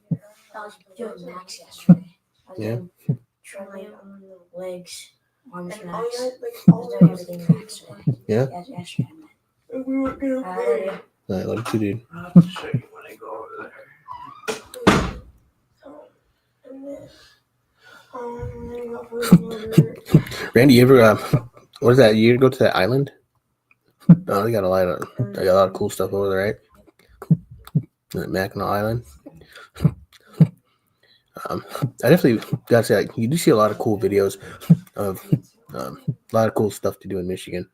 I was doing max yesterday. I was Yeah. doing treadmill, legs, arms max. I was doing everything max today. Yeah? Yesterday. We were gonna I love you. All right, love you too, dude. I'll have to show you when I go over there. Randy, you ever, what is that? You ever go to that island? Oh, they got a lot of cool stuff over there, right? That Mackinac Island. I definitely gotta say, like, you do see a lot of cool videos of a lot of cool stuff to do in Michigan.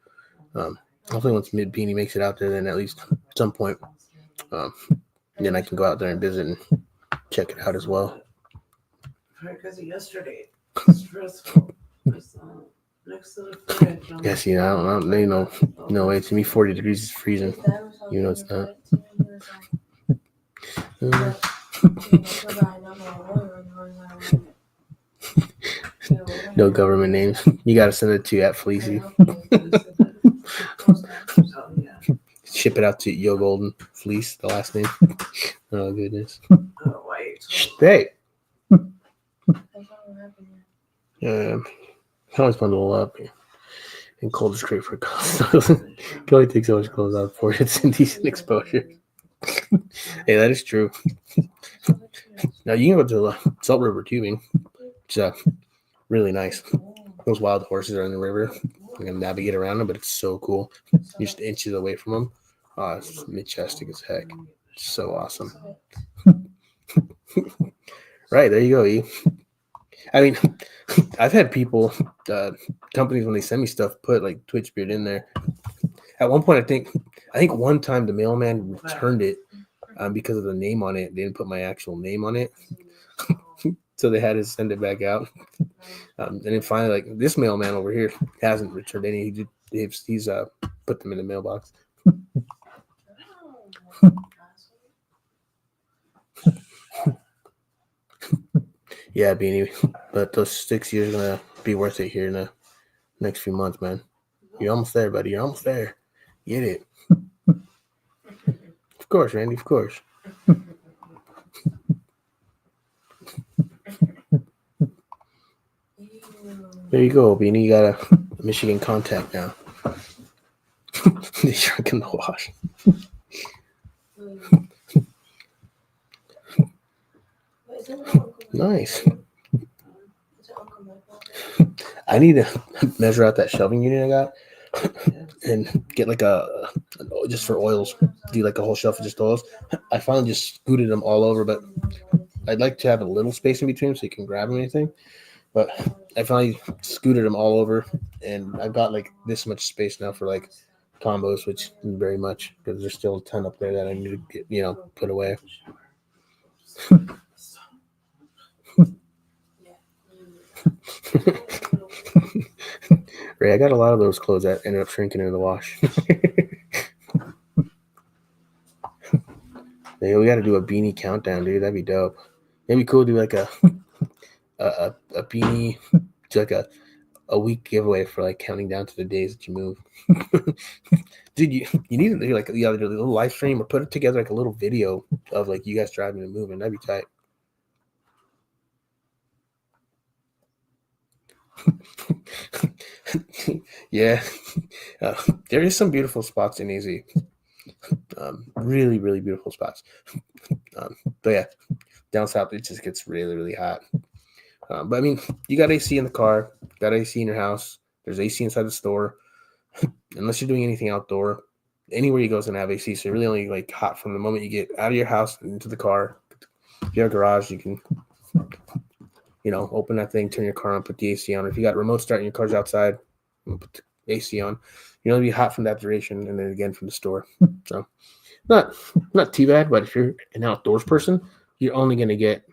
Hopefully, once Mid Beanie makes it out there, then at least at some point, then I can go out there and visit and check it out as well. Because yesterday, stressful. Next to the fridge. Yeah, see, I don't know, no way. To me, 40 degrees is freezing. You know it's not. No government names. You gotta send it to @Fleecy. Ship it out to Yo Golden Fleece, the last name. Oh goodness. Oh, wait. Hey. Always bundle up and cold is great for clothes. Can only take so much clothes out for it's indecent exposure. Hey, that is true. Now you can go to Salt River Tubing, which is really nice. Those wild horses are in the river. You can navigate around them, but it's so cool. You're just inches away from them. Oh, it's majestic as heck. It's so awesome. Right, there you go, E. I mean, I've had people, companies, when they send me stuff, put like Twitch Beard in there. At one point, I think one time the mailman returned it because of the name on it. They didn't put my actual name on it. So they had to send it back out. And then finally, like, this mailman over here hasn't returned any. He's put them in the mailbox. Yeah, Beanie. But those 6 years are going to be worth it here in the next few months, man. You're almost there, buddy. You're almost there. Get it. Of course, Randy. Of course. There you go, Beanie. You got a Michigan contact now. They shrunk in the wash. Nice. I need to measure out that shelving unit I got. and get like just for oils, do like a whole shelf of just oils. I finally just scooted them all over, but I'd like to have a little space in between so you can grab them or anything. But I finally scooted them all over, and I've got like this much space now for like combos, which isn't very much because there's still a ton up there that I need to get, put away. Ray, I got a lot of those clothes that ended up shrinking in the wash. Hey, we got to do a beanie countdown, dude. That'd be dope. It'd be cool to do like a beanie, like a week giveaway for like counting down to the days that you move. Dude, you need to do like either a little live stream or put it together like a little video of like you guys driving and moving. That'd be tight. Yeah, there is some beautiful spots in AZ. Really, really beautiful spots. But yeah, down south it just gets really, really hot. But I mean, you got AC in the car, got AC in your house. There's AC inside the store. Unless you're doing anything outdoor, anywhere you go is gonna have AC. So you're really only like hot from the moment you get out of your house and into the car. If you have a garage, you can, open that thing, turn your car on, put the AC on. If you got remote start and your car's outside, put the AC on. You'll only be hot from that duration, and then again from the store. So not too bad. But if you're an outdoors person, you're only gonna get,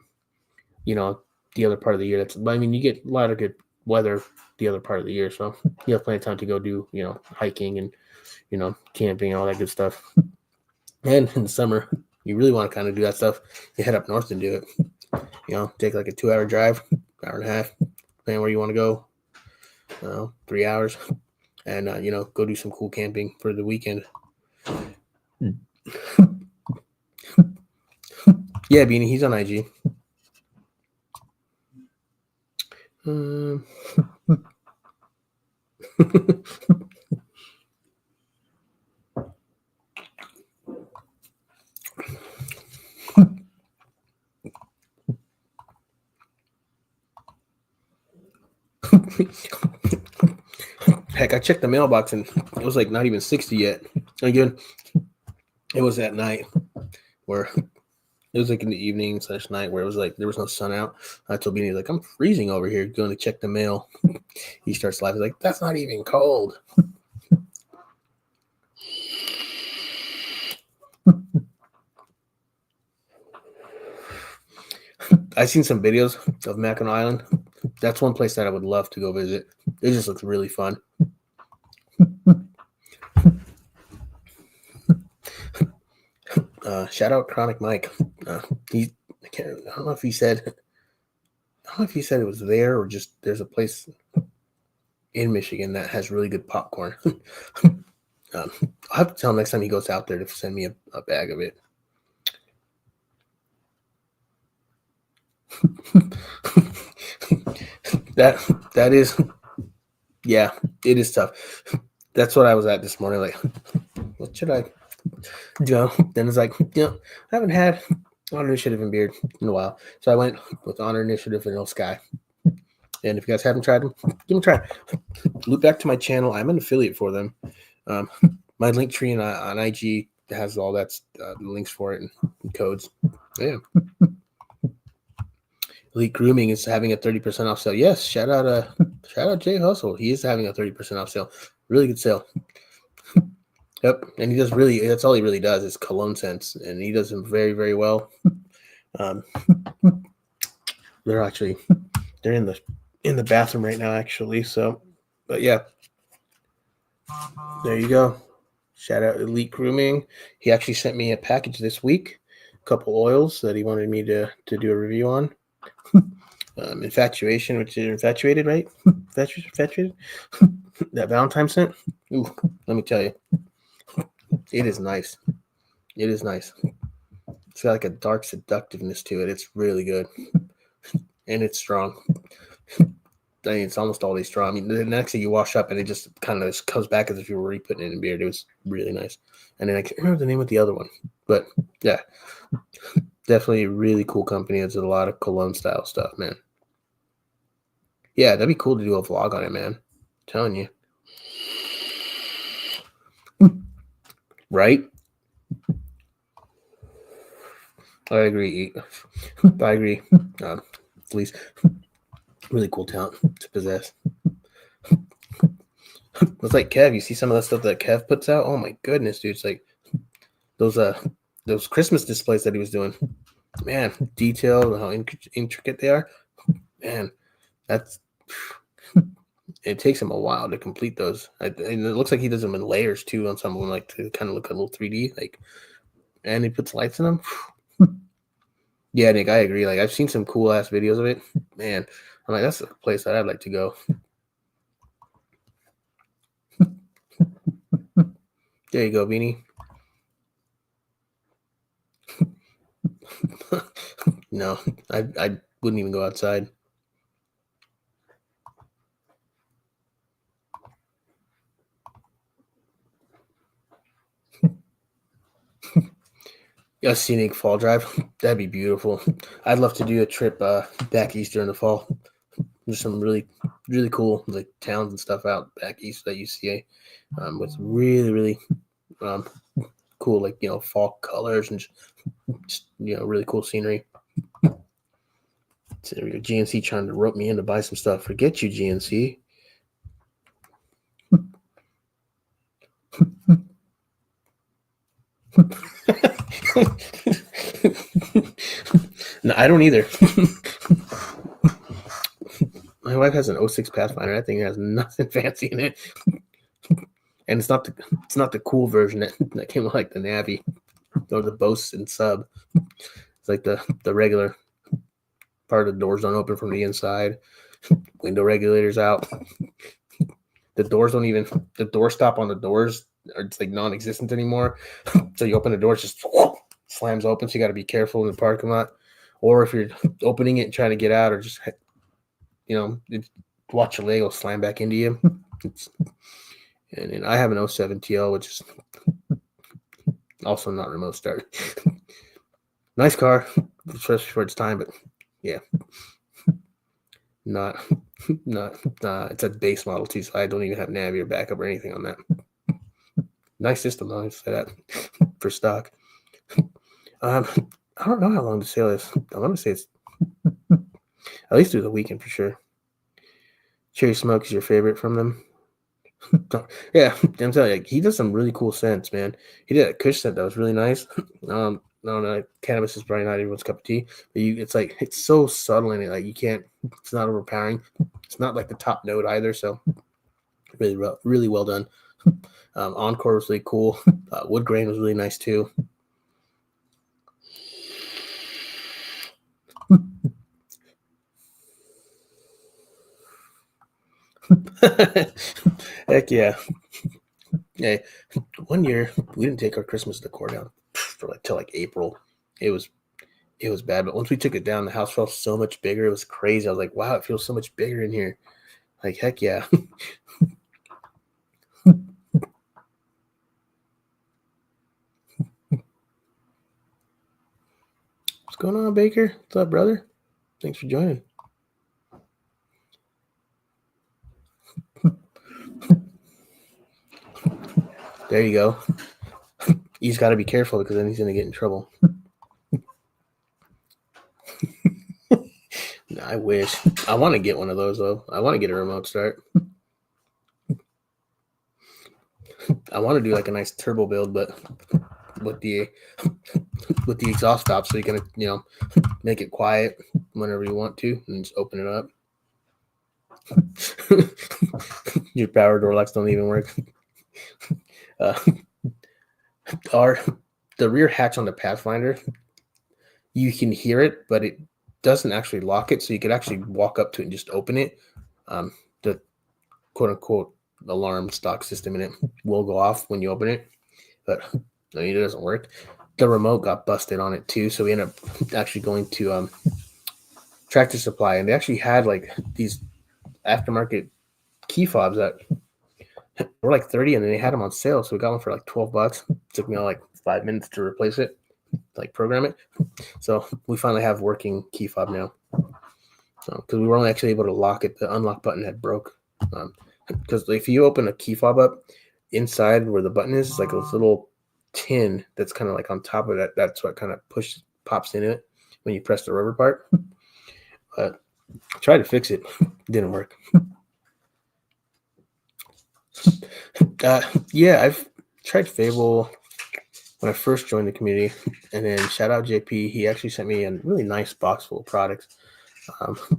the other part of the year. You get a lot of good weather the other part of the year, so you have plenty of time to go do, hiking and, camping and all that good stuff. And in the summer, you really want to kind of do that stuff. You head up north and do it. Take like a 2-hour drive, hour and a half, depending where you want to go. 3 hours, and go do some cool camping for the weekend. Yeah, Beanie, he's on IG. Heck, I checked the mailbox and it was like not even 60 yet. Again, it was at night where it was like in the evening / night where it was like there was no sun out. I told Beanie, like, I'm freezing over here going to check the mail. He starts laughing, like, that's not even cold. I've seen some videos of Mackinac Island. That's one place that I would love to go visit. It just looks really fun. Shout out Chronic Mike. I don't know if he said it was there or just there's a place in Michigan that has really good popcorn. I'll have to tell him next time he goes out there to send me a bag of it. that is, yeah, it is tough. That's what I was at this morning. Like, what should I do? Then it's like, I haven't had Honor Initiative and beard in a while, so I went with Honor Initiative and No Sky. And if you guys haven't tried them, give them a try. Loop back to my channel. I'm an affiliate for them. My link tree on IG has all that links for it and codes. Yeah. Elite Grooming is having a 30% off sale. Yes, shout out Jay Hustle. He is having a 30% off sale. Really good sale. Yep, and that's all he really does is cologne scents, and he does them very, very well. They're in the bathroom right now, actually. So, but yeah, there you go. Shout out Elite Grooming. He actually sent me a package this week, a couple oils that he wanted me to do a review on. Infatuation, which is infatuated, right? Infatuated. That Valentine scent. Ooh, let me tell you, it is nice. It is nice. It's got like a dark seductiveness to it. It's really good, and it's strong. I mean, it's almost always strong. I mean, the next thing you wash up, and it just kind of comes back as if you were re-putting it in beard. It was really nice. And then I can't remember the name of the other one, but yeah, definitely a really cool company. It's a lot of cologne style stuff, man. Yeah, that'd be cool to do a vlog on it, man. I'm telling you. Right? I agree. I agree. Please, really cool talent to possess. It's like Kev. You see some of the stuff that Kev puts out. Oh my goodness, dude! It's like those Christmas displays that he was doing. Man, detailed, how intricate they are. Man, that's it takes him a while to complete those. And it looks like he does them in layers too on some of them, like to kind of look a little 3D. Like, and he puts lights in them. Yeah, Nick, I agree. Like, I've seen some cool ass videos of it. Man, I'm like, that's a place that I'd like to go. There you go, Beanie. No, I wouldn't even go outside. A scenic fall drive. That'd be beautiful. I'd love to do a trip back east during the fall. There's some really, really cool like towns and stuff out back east at UCA with really, really cool like fall colors and just really cool scenery. So GNC trying to rope me in to buy some stuff. Forget you, GNC. No, I don't either. My wife has an 06 Pathfinder. That thing has nothing fancy in it, and it's not the cool version that came with like the Navi or the Bose and sub. It's like the regular part of the doors don't open from the inside. Window regulators out. The doors don't even the door stop on the doors are just like non-existent anymore. So you open the door, it just slams open. So you got to be careful in the parking lot, or if you're opening it and trying to get out, or just watch your Lego slam back into you. And I have an 07 TL, which is also not remote start. Nice car, especially for its time, but yeah, not. It's a base model too, so I don't even have Navi or backup or anything on that. Nice system, though. I say that for stock. I don't know how long the sale is. I want to say it's at least through the weekend for sure. Cherry Smoke is your favorite from them? Yeah, I'm telling you, he does some really cool scents, man. He did a Kush scent that was really nice. No, cannabis is probably not everyone's cup of tea, but it's so subtle in it, like you can't. It's not overpowering. It's not like the top note either, so really well done. Encore was really cool. Wood grain was really nice too. Heck yeah. Hey, one year we didn't take our Christmas decor down for till April. It was bad, but once we took it down, the house felt so much bigger. It was crazy. I was like, wow, it feels so much bigger in here. Like, heck yeah. What's going on, Baker? What's up, brother? Thanks for joining. There you go. He's got to be careful because then he's going to get in trouble. I wish. I want to get one of those, though. I want to get a remote start. I want to do like a nice turbo build, but with the exhaust stop, so you can make it quiet whenever you want to, and just open it up. Your power door locks don't even work. The rear hatch on the Pathfinder, you can hear it, but it doesn't actually lock it, so you could actually walk up to it and just open it. The quote unquote alarm stock system in it will go off when you open it, but it doesn't work. The remote got busted on it too, so we ended up actually going to Tractor Supply, and they actually had like these aftermarket key fobs that were like 30, and then they had them on sale, so we got one for like $12. It took me like 5 minutes to replace it, like program it. So we finally have working key fob now. So because we were only actually able to lock it, the unlock button had broke. Because if you open a key fob up, inside where the button is, it's like a little tin that's kind of like on top of that. That's what kind of pops into it when you press the rubber part. But I tried to fix it. Didn't work. Yeah, I've tried Fable when I first joined the community, and then shout out JP. He actually sent me a really nice box full of products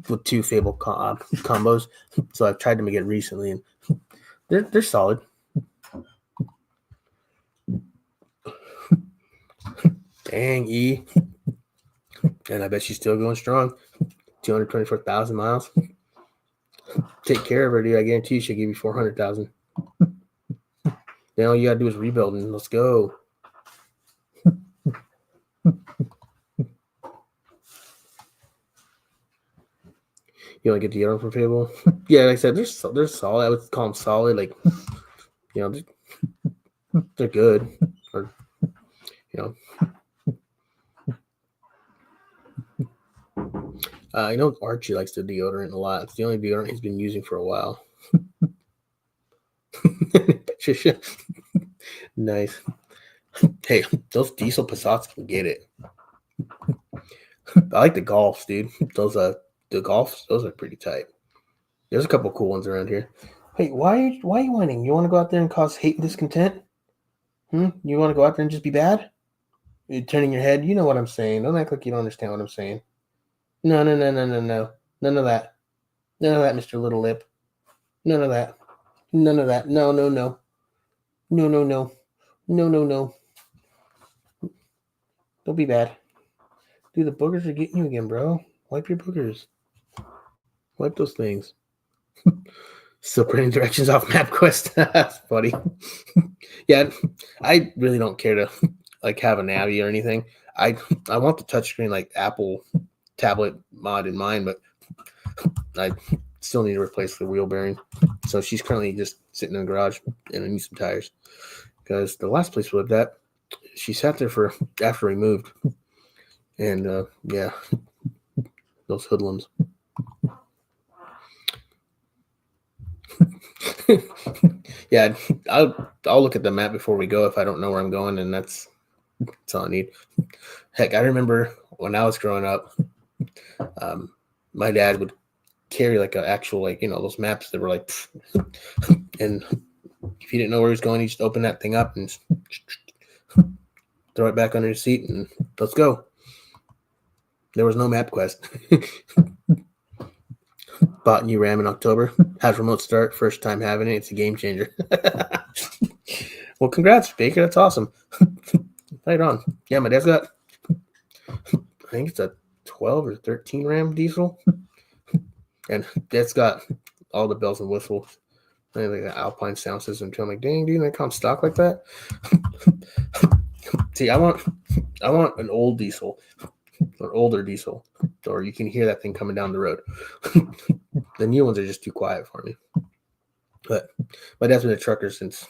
with 2 Fable combos. So I've tried them again recently, and they're solid. Dang, E. And I bet she's still going strong. 224,000 miles. Take care of her, dude. I guarantee she'll give you 400,000. Then all you gotta do is rebuild, and let's go. You want to get the other from Fable? Yeah, like I said, they're solid. I would call them solid. Like, you know, they're good. Or, you know, I know Archie likes the deodorant a lot. It's the only deodorant he's been using for a while. Nice. Hey, those diesel Passats can get it. I like the Golfs, dude. Those the Golfs, those are pretty tight. There's a couple cool ones around here. Hey, why are you whining? You want to go out there and cause hate and discontent? You want to go out there and just be bad? You're turning your head. You know what I'm saying. Don't act like you don't understand what I'm saying. No. None of that. None of that, Mr. Little Lip. None of that. None of that. No. No. Don't be bad. Dude, the boogers are getting you again, bro. Wipe your boogers. Wipe those things. Still printing directions off MapQuest. That's funny. Yeah, I really don't care to like have a Navi or anything. I want the touchscreen like Apple tablet mod in mine, but I still need to replace the wheel bearing. So she's currently just sitting in the garage, and I need some tires because the last place we lived at, she sat there for after we moved, and yeah, those hoodlums. Yeah, I'll look at the map before we go if I don't know where I'm going, and that's all I need. Heck, I remember when I was growing up, my dad would carry like an actual, like, you know, those maps that were like, and if you didn't know where he was going, you just open that thing up and throw it back under your seat and let's go. There was no MapQuest. Bought new RAM in October. Has remote start. First time having it. It's a game changer. Well, congrats, Baker. That's awesome. Right on. Yeah, my dad's got, I think it's a 12 or 13 RAM diesel. And that's got all the bells and whistles. Like the Alpine sound system too. I'm like, dang, dude, they come stock like that. See, I want an old diesel, or older diesel, or you can hear that thing coming down the road. The new ones are just too quiet for me. But my dad's been a trucker since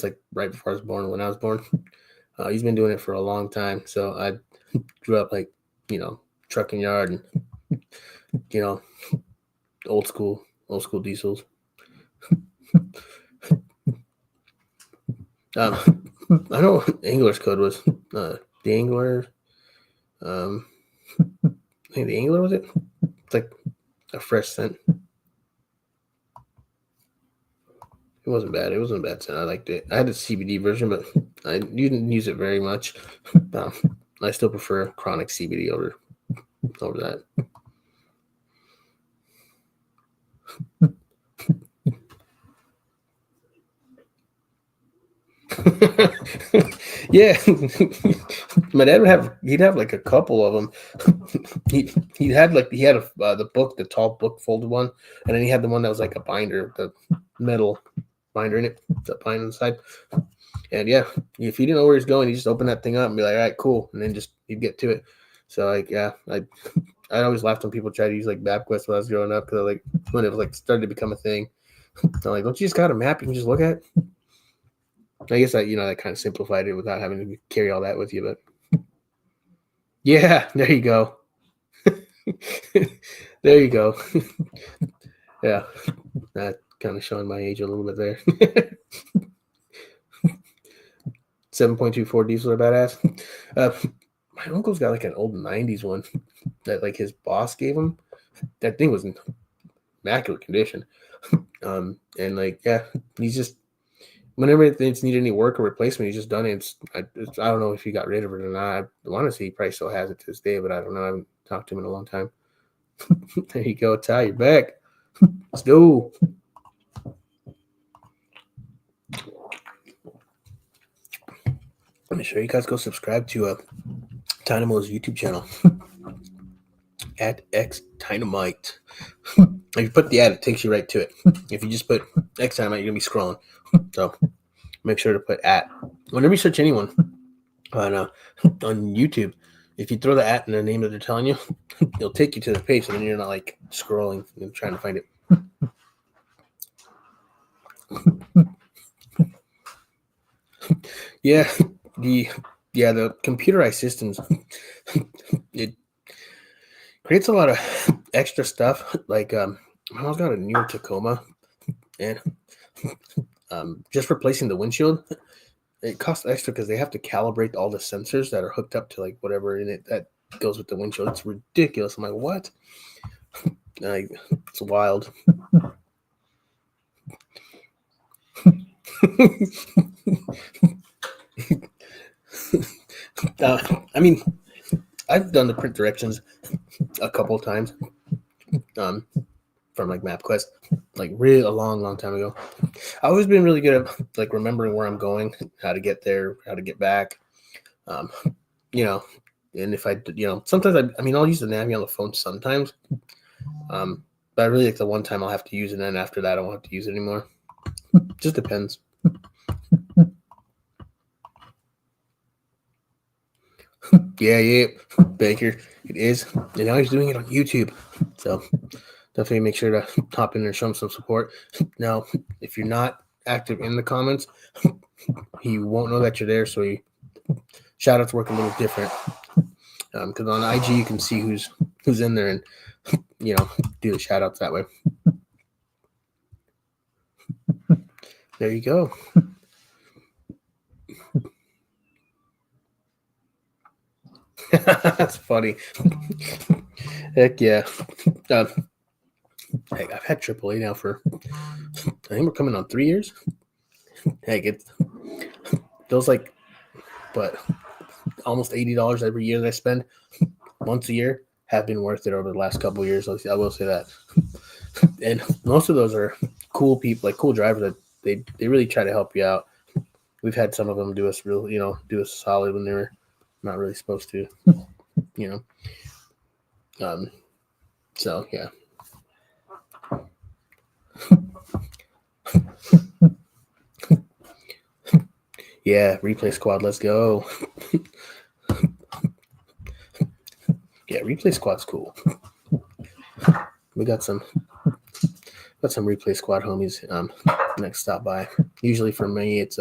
like right before I was born. When I was born, he's been doing it for a long time. So I grew up like, you know, trucking yard and, you know, old school diesels. I know what Angler's code was. The Angler. I think the Angler was it. It's like a fresh scent. It wasn't bad. It wasn't a bad scent. I liked it. I had the CBD version, but I didn't use it very much. I still prefer chronic CBD over that. Yeah. My dad he'd have like a couple of them. he had the book, the tall book folded one, and then he had the one that was like a binder, the metal binder in it, the pine inside. And yeah, if he didn't know where he's going, he just opened that thing up and be like, all right, cool, and then just he'd get to it. So like, yeah, I always laughed when people tried to use like MapQuest when I was growing up, because like when it was like started to become a thing. I'm like, don't you just got a map you can just look at? I guess that kind of simplified it without having to carry all that with you, but yeah, there you go. There you go. Yeah, that kind of showing my age a little bit there. 7.24 diesel are badass. My uncle's got like an old 90s one that like his boss gave him. That thing was in immaculate condition. And like, yeah, he's just, whenever it's needed any work or replacement, he's just done it. I don't know if he got rid of it or not. I want to say he probably still has it to this day, but I don't know. I haven't talked to him in a long time. There you go, Ty. You're back. Let's go. Let me show you guys. Go subscribe to Dynamo's YouTube channel at X Dynamite. If you put the ad, it takes you right to it. If you just put X Dynamite, you're gonna be scrolling. So make sure to put at. Whenever you search anyone on YouTube, if you throw the at in the name that they're telling you, it'll take you to the page, and then you're not like scrolling and trying to find it. Yeah, the computerized systems, it creates a lot of extra stuff. Like my mom's got a newer Tacoma, and just replacing the windshield, it costs extra because they have to calibrate all the sensors that are hooked up to like whatever in it that goes with the windshield. It's ridiculous. I'm like, what? Like, it's wild. I mean, I've done the print directions a couple of times from like MapQuest, like really a long time ago. I've always been really good at like remembering where I'm going, how to get there, how to get back. You know, and if I, sometimes I mean, I'll use the Navi on the phone sometimes. But I really like the one time I'll have to use it, and then after that I won't have to use it anymore. Just depends. Yeah, Baker, it is. And now he's doing it on YouTube. So definitely make sure to hop in there and show him some support. Now, if you're not active in the comments, he won't know that you're there. So shout outs work a little different. Because on IG you can see who's in there and do the shout outs that way. There you go. That's funny. Heck yeah. Heck, I've had AAA now for, I think we're coming on 3 years. Heck, it feels like, but almost $80 every year that I spend once a year have been worth it over the last couple of years. I will say that. And most of those are cool people, like cool drivers that they really try to help you out. We've had some of them do us solid when they were not really supposed to, so yeah. Yeah, replay squad, let's go. Yeah, replay squad's cool. We got some replay squad homies next stop by. Usually for me it's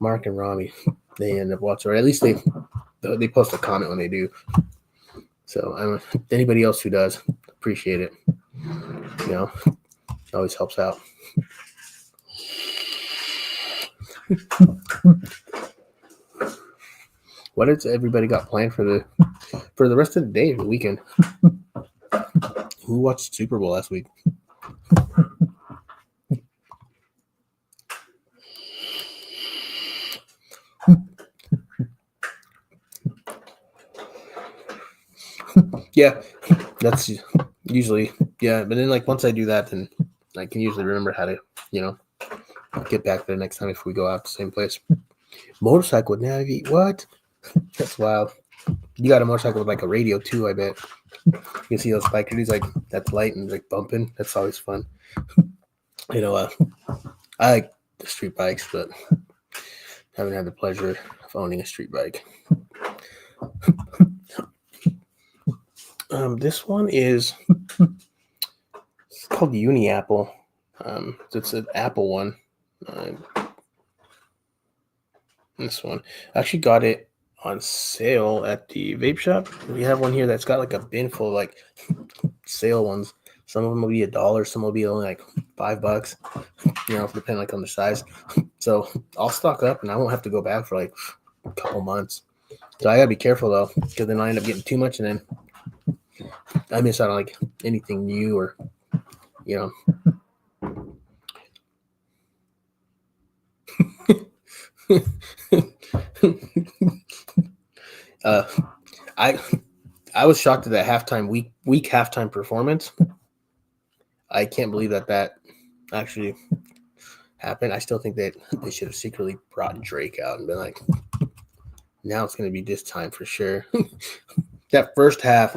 Mark and Rami. They end up watching, or at least they post a comment when they do. So anybody else who does, appreciate it. Always helps out. What has everybody got planned for the rest of the day, the weekend? Who watched Super Bowl last week? Yeah, that's usually, yeah. But then like once I do that, then I can usually remember how to, get back there next time if we go out to the same place. Motorcycle with Navi, what? That's wild. You got a motorcycle with like a radio too, I bet. You can see those bikers like that's light and like bumping. That's always fun. I like the street bikes, but haven't had the pleasure of owning a street bike. This one is it's called Uni Apple. It's an Apple one. This one, I actually got it on sale at the vape shop. We have one here that's got like a bin full of like sale ones. Some of them will be $1. Some will be only like $5. Depending like on the size. So I'll stock up, and I won't have to go back for like a couple months. So I gotta be careful though, because then I end up getting too much, and then I miss out on like anything new or I was shocked at that halftime week halftime performance. I can't believe that actually happened. I still think that they should have secretly brought Drake out and been like, now it's going to be this time for sure. That first half,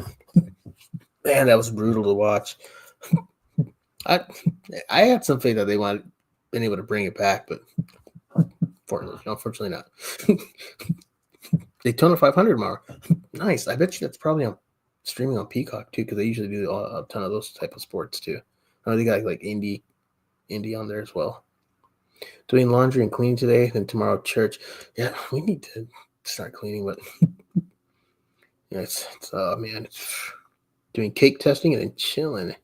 man, that was brutal to watch. I had some faith that they might have been able to bring it back, but unfortunately not. Daytona 500 tomorrow. Nice. I bet you that's probably on streaming on Peacock too, because they usually do a ton of those type of sports too. I know they got like Indy on there as well. Doing laundry and cleaning today, then tomorrow church. Yeah, we need to start cleaning, but it's doing cake testing and then chilling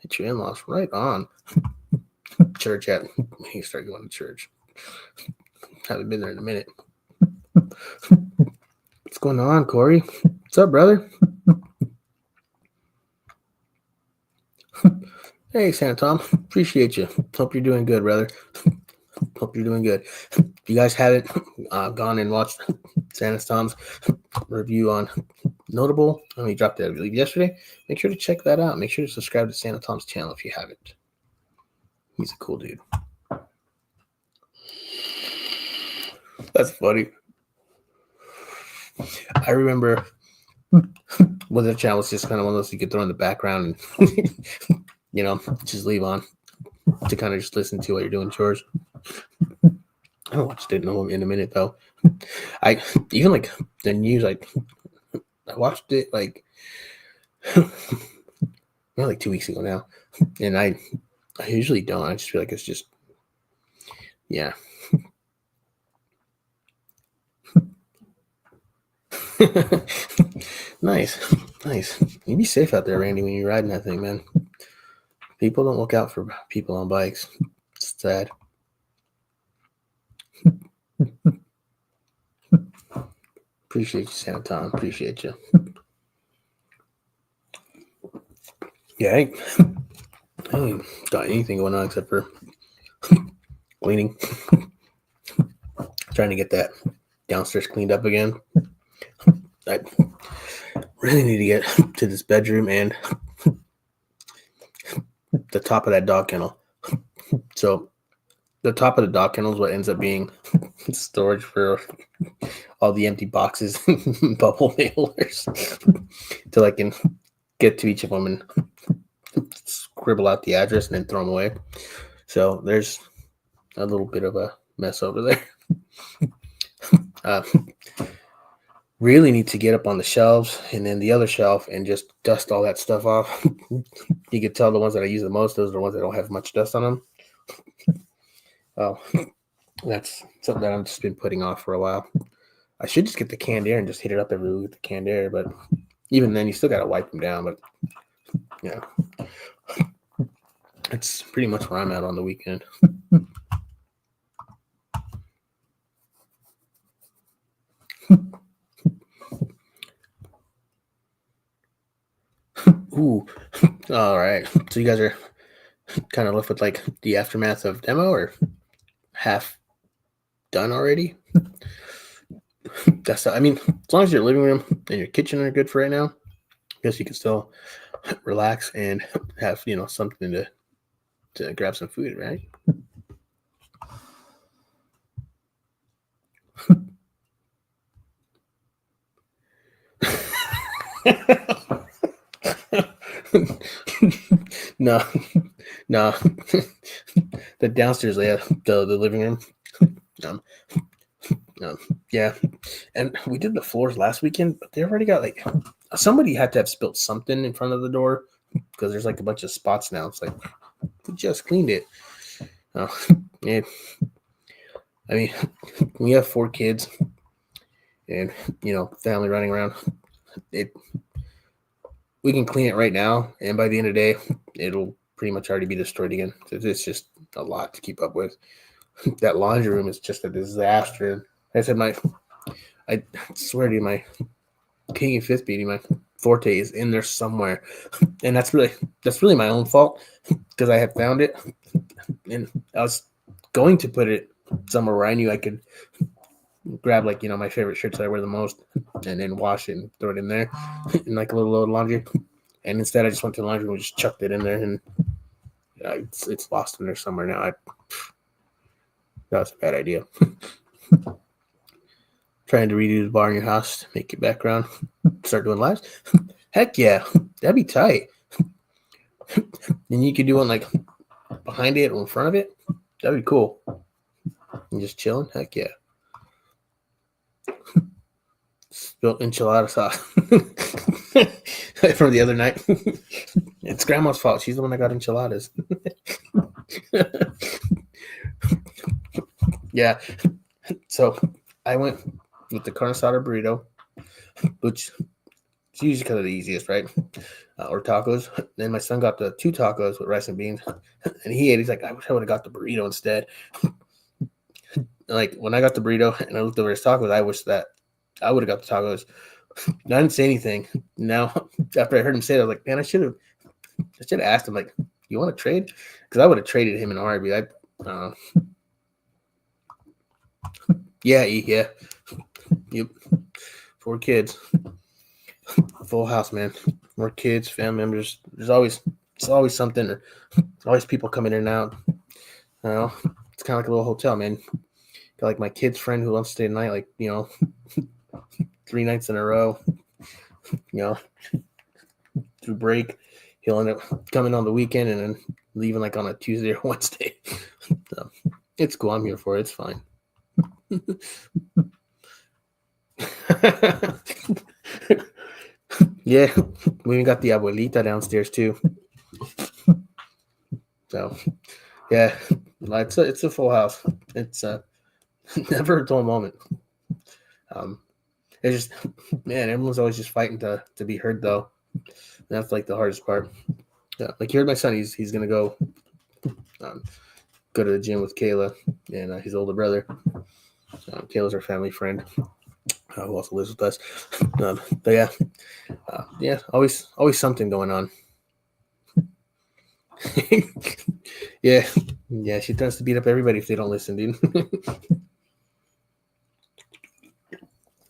at your in-laws. Right on. Church at when you start going to church. Haven't been there in a minute. What's going on, Corey? What's up, brother? Hey, Santa Tom. Appreciate you. Hope you're doing good, brother. Hope you're doing good. If you guys haven't gone and watched Santa Tom's review on Notable, he dropped that, I believe, yesterday. Make sure to check that out. Make sure to subscribe to Santa Tom's channel if you haven't. He's a cool dude. That's funny. I remember when the channel was just kind of one of those you could throw in the background and, just leave on to kind of just listen to what you're doing chores. I watched it in a minute though. I even like the news. I watched it like 2 weeks ago now, and I usually don't. I just feel like it's just Nice. You be safe out there, Randy, when you're riding that thing, man. People don't look out for people on bikes. It's sad. Appreciate you, Santa Tom. Appreciate you. Yeah, I ain't got anything going on except for cleaning. Trying to get that downstairs cleaned up again. I really need to get to this bedroom and the top of that dog kennel. So the top of the dog kennel is what ends up being storage for all the empty boxes and bubble mailers till I can get to each of them and scribble out the address and then throw them away. So there's a little bit of a mess over there. Really need to get up on the shelves and then the other shelf and just dust all that stuff off. You can tell the ones that I use the most, those are the ones that don't have much dust on them. Oh, that's something that I've just been putting off for a while. I should just get the canned air and just heat it up every week with the canned air, but even then you still got to wipe them down. But it's pretty much where I'm at on the weekend. Ooh, all right. So you guys are kind of left with like the aftermath of demo, or half done already? As long as your living room and your kitchen are good for right now, I guess you can still relax and have something to grab some food, right? No. The downstairs layout, the living room. Yeah, and we did the floors last weekend, but they already got somebody had to have spilled something in front of the door because there's like a bunch of spots now. It's like we just cleaned it. Yeah. We have 4 kids and family running around. we can clean it right now, and by the end of the day, it'll pretty much already be destroyed again. So it's just a lot to keep up with. That laundry room is just a disaster. Like I said, I swear to you, my king and fifth beating, my forte is in there somewhere, and that's really my own fault because I had found it, and I was going to put it somewhere where I knew I could grab like my favorite shirts that I wear the most, and then wash it and throw it in there in like a little load of laundry. And instead, I just went to the laundry room and just chucked it in there, and it's lost in there somewhere now. That was a bad idea. Trying to redo the bar in your house, make your background, start doing lives. Heck yeah, that'd be tight. And you could do one like behind it or in front of it. That'd be cool. And just chilling. Heck yeah. Spilled enchilada sauce from the other night. It's grandma's fault. She's the one that got enchiladas. Yeah. So I went with the carne asada burrito, which is usually kind of the easiest, right? Or tacos. Then my son got the 2 tacos with rice and beans, and he's like, I wish I would have got the burrito instead. Like when I got the burrito and I looked over his tacos, I wish that I would have got the tacos. I didn't say anything. Now, after I heard him say it, I was like, man, I should have asked him, like, you want to trade? Because I would have traded him in a heartbeat. Yeah. Yep. 4 kids. Full house, man. More kids, family members. It's always something. There's always people coming in and out. It's kind of like a little hotel, man. Got like my kid's friend who wants to stay tonight, like 3 nights in a row. Through break, he'll end up coming on the weekend and then leaving like on a Tuesday or Wednesday. So, it's cool. I'm here for it. It's fine. Yeah, we even got the abuelita downstairs too. So, yeah, it's a full house. It's never a dull moment. It's just, man, everyone's always just fighting to be heard though. That's like the hardest part. Yeah, like you heard my son, he's gonna go to the gym with Kayla and his older brother. Kayla's our family friend who also lives with us. But yeah, always something going on. yeah, she tends to beat up everybody if they don't listen, dude.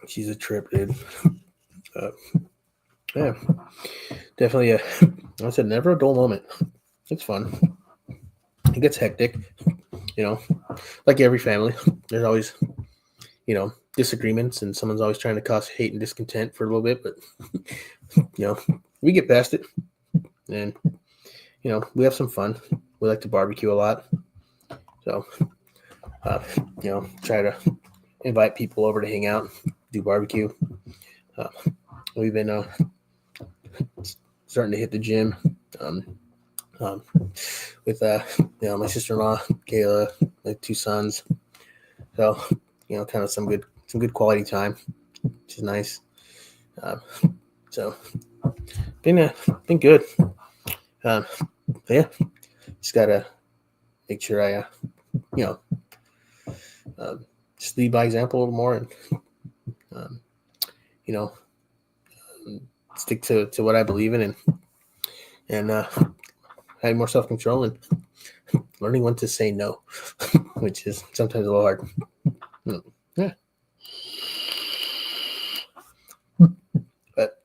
She's a trip, dude. Yeah, definitely. I said never a dull moment. It's fun. It gets hectic, like every family. There's always, disagreements, and someone's always trying to cause hate and discontent for a little bit. But we get past it, and we have some fun. We like to barbecue a lot, so try to invite people over to hang out, do barbecue. We've been starting to hit the gym with my sister-in-law Kayla, my 2 sons. So kind of some good quality time, which is nice. So been good. Yeah, just gotta make sure I just lead by example a little more, and stick to what I believe in, and have more self-control and learning when to say no, which is sometimes a little hard. Yeah. But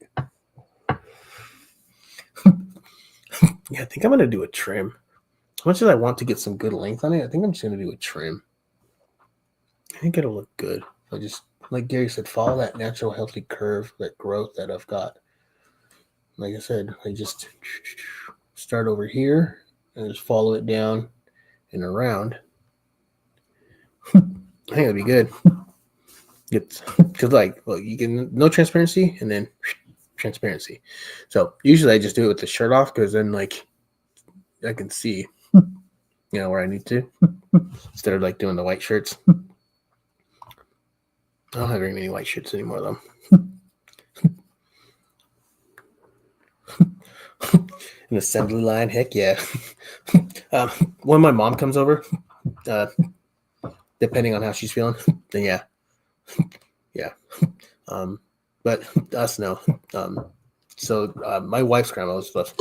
yeah, I think I'm gonna do a trim. As much as I want to get some good length on it, I think I'm just gonna do a trim. I think it'll look good. I just, like Gary said, follow that natural healthy curve, that growth that I've got. Like I said, I just start over here and just follow it down and around. I think it'll be good. It's because you can no transparency and then transparency. So usually I just do it with the shirt off because then I can see where I need to instead of doing the white shirts. I don't have very many white shirts anymore though. An assembly line, heck yeah. When my mom comes over, uh, depending on how she's feeling, then yeah, yeah. But us no. So my wife's grandma was stuff,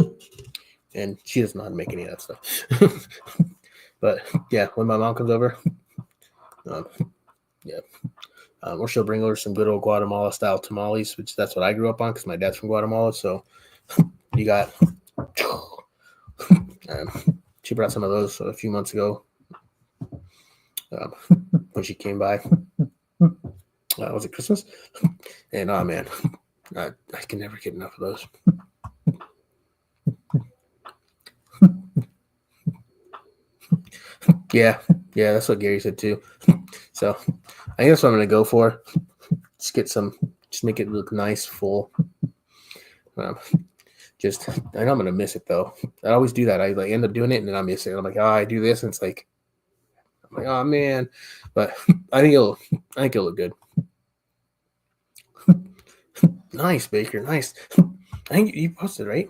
and she doesn't know how to make any of that stuff. But yeah, when my mom comes over, um, yeah, or she'll bring over some good old Guatemala style tamales, which that's what I grew up on because my dad's from Guatemala. So you got. She brought some of those a few months ago when she came by. Was it Christmas? And oh man, I can never get enough of those. Yeah, that's what Gary said too. So I think that's what I'm gonna go for. Just make it look nice, full. I know I'm gonna miss it though. I always do that. I like end up doing it and then I miss it. I'm like, oh, I do this, and it's like, I'm like, oh man. But I think it'll look good. Nice, Baker. Nice. I think you posted, right?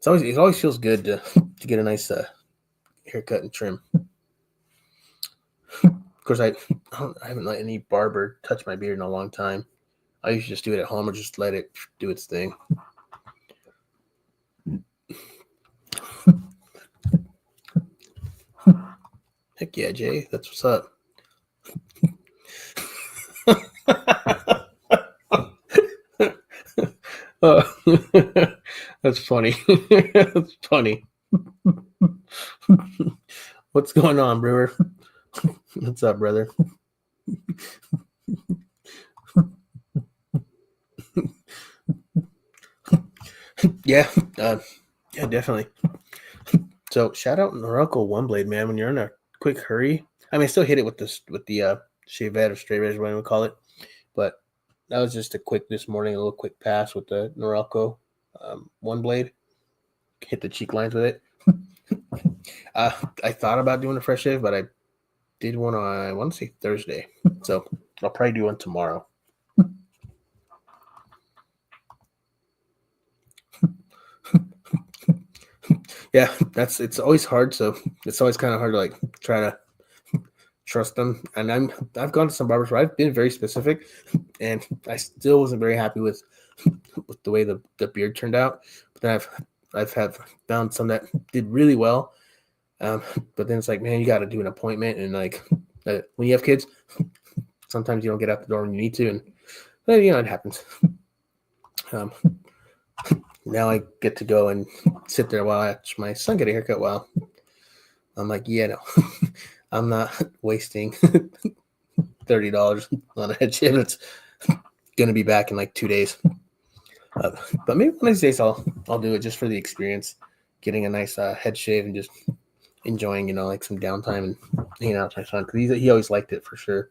It always feels good to get a nice haircut and trim. Of course, I haven't let any barber touch my beard in a long time. I usually just do it at home or just let it do its thing. Heck yeah, Jay. That's what's up. That's funny. That's funny. What's going on, Brewer? What's up, brother? Yeah, definitely. So shout out Norelco One Blade, man. When you're in a quick hurry, I mean, still hit it with the Chevette or straight edge, whatever you call it. But that was just a quick this morning, a little quick pass with the Norelco One Blade. Hit the cheek lines with it. I thought about doing a fresh shave, but I did one on, I want to say Thursday. So I'll probably do one tomorrow. Yeah, it's always hard. So it's always kind of hard to like try to trust them. And I've gone to some barbers where I've been very specific, and I still wasn't very happy with the way the beard turned out. But then I've found some that did really well. But then it's like, man, you got to do an appointment, and like when you have kids, sometimes you don't get out the door when you need to, and it happens. Now I get to go and sit there while I watch my son get a haircut. While I'm like, yeah, no, I'm not wasting $30 on a head shave. It's gonna be back in like 2 days. But maybe one of these days I'll do it just for the experience, getting a nice head shave and just enjoying, like some downtime and hanging out with my son, because he always liked it for sure.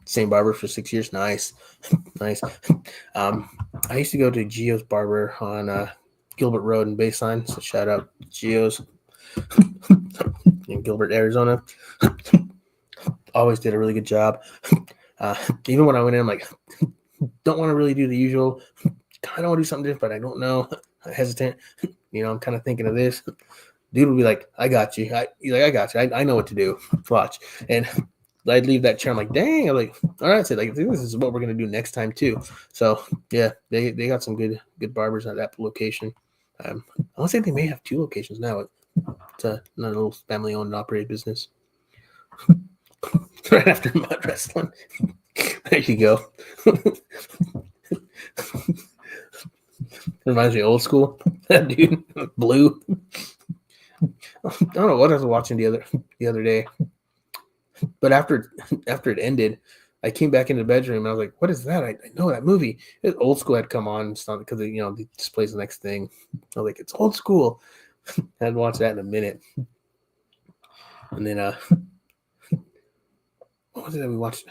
Same barber for 6 years. Nice. I used to go to Gio's barber on Gilbert Road in Baseline. So shout out Gio's in Gilbert, Arizona. Always did a really good job. Even when I went in, I'm like, don't want to really do the usual. Kind of want to do something different, but I don't know. I'm hesitant. I'm kind of thinking of this. Dude would be like, I got you. I got you. I know what to do. Watch. And I'd leave that chair. I'm like, dang. I'm like, all right. So like, this is what we're gonna do next time too. So yeah, they got some good barbers at that location. I want to say they may have 2 locations now. It's another little family owned and operated business. Right after mud wrestling. There you go. Reminds me of old school. That dude, Blue. I don't know what I was watching the other day. But after it ended, I came back into the bedroom and I was like, "What is that? I know that movie. It's Old School had come on. It's not because it displays the next thing. I was like, it's Old School. I hadn't watched that in a minute. And then what was it that we watched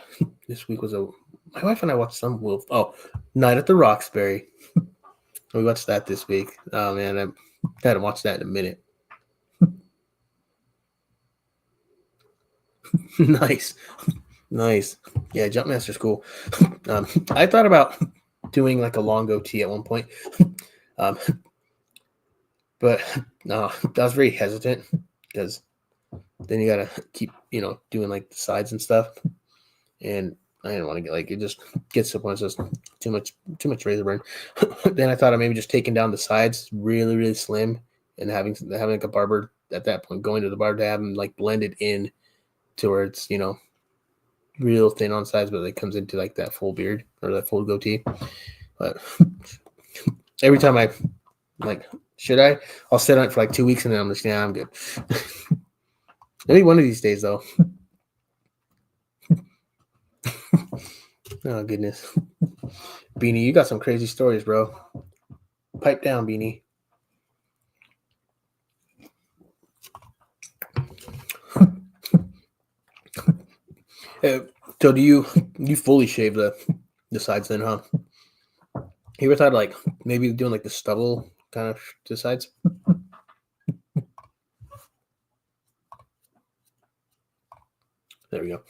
this week? My wife and I watched some Wolf. Oh, Night at the Roxbury. We watched that this week. Oh man, I hadn't watched that in a minute. Nice. Yeah, Jumpmaster's cool. I thought about doing like a long goatee at one point. um, but no, I was very hesitant because then you gotta keep, doing like the sides and stuff. And I didn't want to get like, it just gets to the point it's just too much razor burn. Then I thought of maybe just taking down the sides really, really slim and having like a barber at that point, going to the barber to have them like blended in to where it's, real thin on sides, but it comes into like that full beard or that full goatee. But every time I like, I'll sit on it for like 2 weeks and then I'm just, yeah, I'm good. Maybe one of these days though. Oh goodness. Beanie, you got some crazy stories, bro. Pipe down, Beanie. So do you fully shave the sides then, huh? You ever thought like maybe doing like the stubble kind of to the sides? There we go.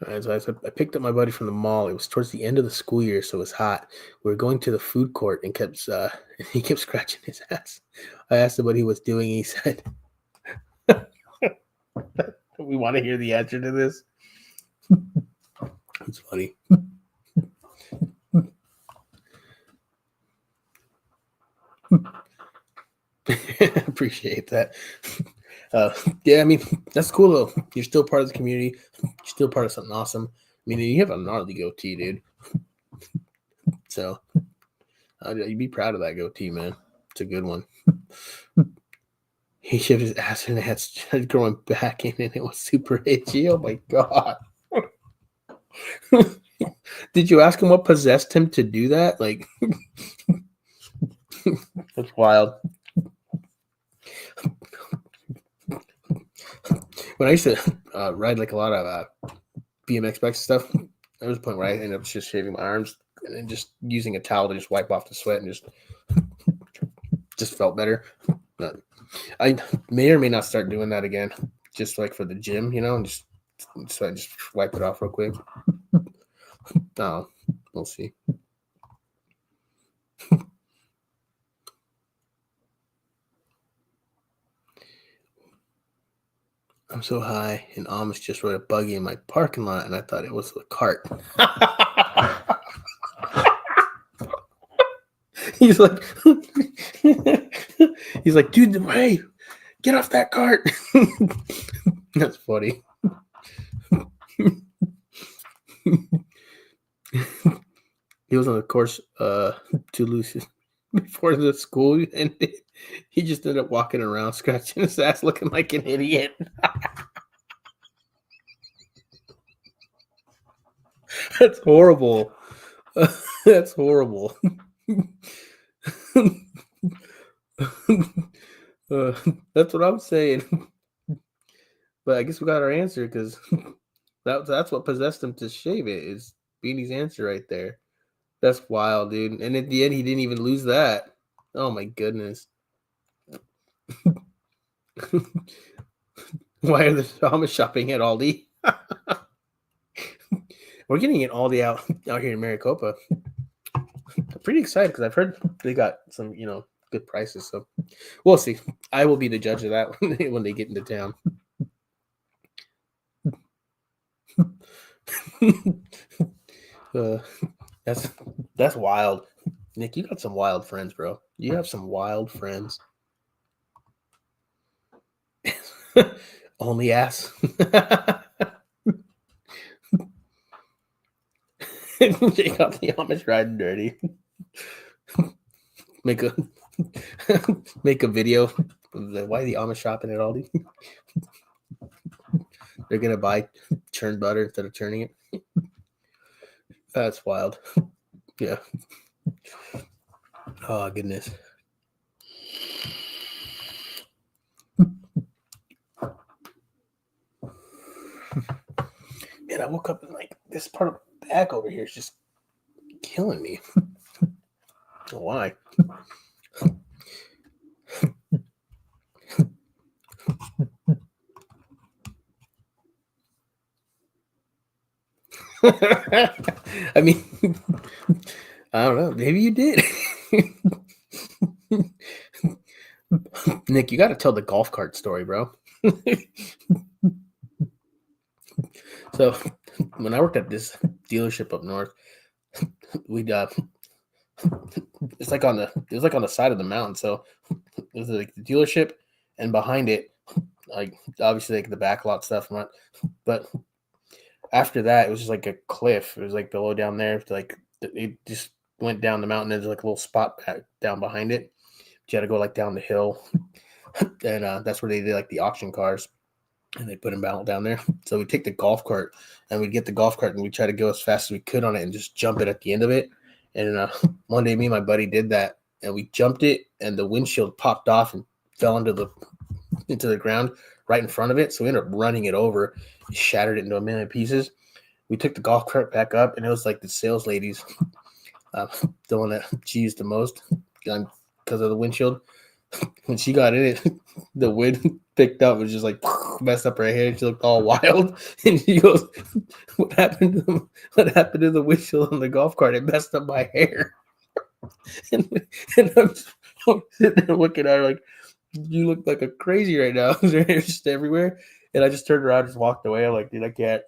All right, so I picked up my buddy from the mall. It was towards the end of the school year, so it was hot. We were going to the food court and he kept scratching his ass. I asked him what he was doing. He said, "We want to hear the answer to this." It's funny. Appreciate that. Yeah, I mean, that's cool though. You're still part of the community. You're still part of something awesome. I mean, you have a gnarly goatee, dude. So you'd be proud of that goatee, man. It's a good one. He shaved his ass and it had started growing back in and it was super itchy. Oh my god. Did you ask him what possessed him to do that? Like, that's wild. When I used to ride like a lot of BMX bikes and stuff, there was a point where I ended up just shaving my arms and then just using a towel to just wipe off the sweat and just felt better. But I may or may not start doing that again, just like for the gym, and just so I just wipe it off real quick. Oh, we'll see. I'm so high, and Amish just rode a buggy in my parking lot, and I thought it was a cart. He's like, dude, hey, get off that cart. That's funny. He was on the course to lose before the school ended. He just ended up walking around scratching his ass looking like an idiot. That's horrible. That's horrible. That's what I'm saying. But I guess we got our answer because that's what possessed him to shave it is Beanie's answer right there. That's wild, dude. And at the end, he didn't even lose that. Oh my goodness. Why are the Amish shopping at Aldi? We're getting it Aldi out here in Maricopa. I'm pretty excited because I've heard they got some, good prices. So we'll see. I will be the judge of that when they get into town. That's wild. Nick, you got some wild friends, bro. You have some wild friends. Only ass. Jake got the Amish riding dirty. Make a video of why the Amish shopping at Aldi. They're gonna buy churned butter instead of churning it. That's wild. Yeah. Oh goodness. Man, I woke up and like this part of the back over here is just killing me. I don't know why. I mean, I don't know. Maybe you did. Nick, you got to tell the golf cart story, bro. So, when I worked at this dealership up north, we'd it's like on the side of the mountain. So, it was like the dealership, and behind it, like obviously like the back lot stuff, but after that, it was just like a cliff. It was like below down there, like it just went down the mountain. There's like a little spot down behind it. You had to go like down the hill, and that's where they did like the auction cars, and they put them down there. So we take the golf cart, and we'd get the golf cart, and we try to go as fast as we could on it, and just jump it at the end of it. And one day, me and my buddy did that, and we jumped it, and the windshield popped off and fell into the ground right in front of it. So we ended up running it over, shattered it into a million pieces. We took the golf cart back up, and it was like the sales ladies, the one that she used the most because of the windshield. When she got in it, the wind picked up, was just like messed up her hair. She looked all wild, and she goes, "What happened to the windshield on the golf cart? It messed up my hair." and I'm sitting there looking at her like, "You look like a crazy right now." Her hair's just everywhere, and I just turned around and just walked away. I'm like, "Dude, I can't."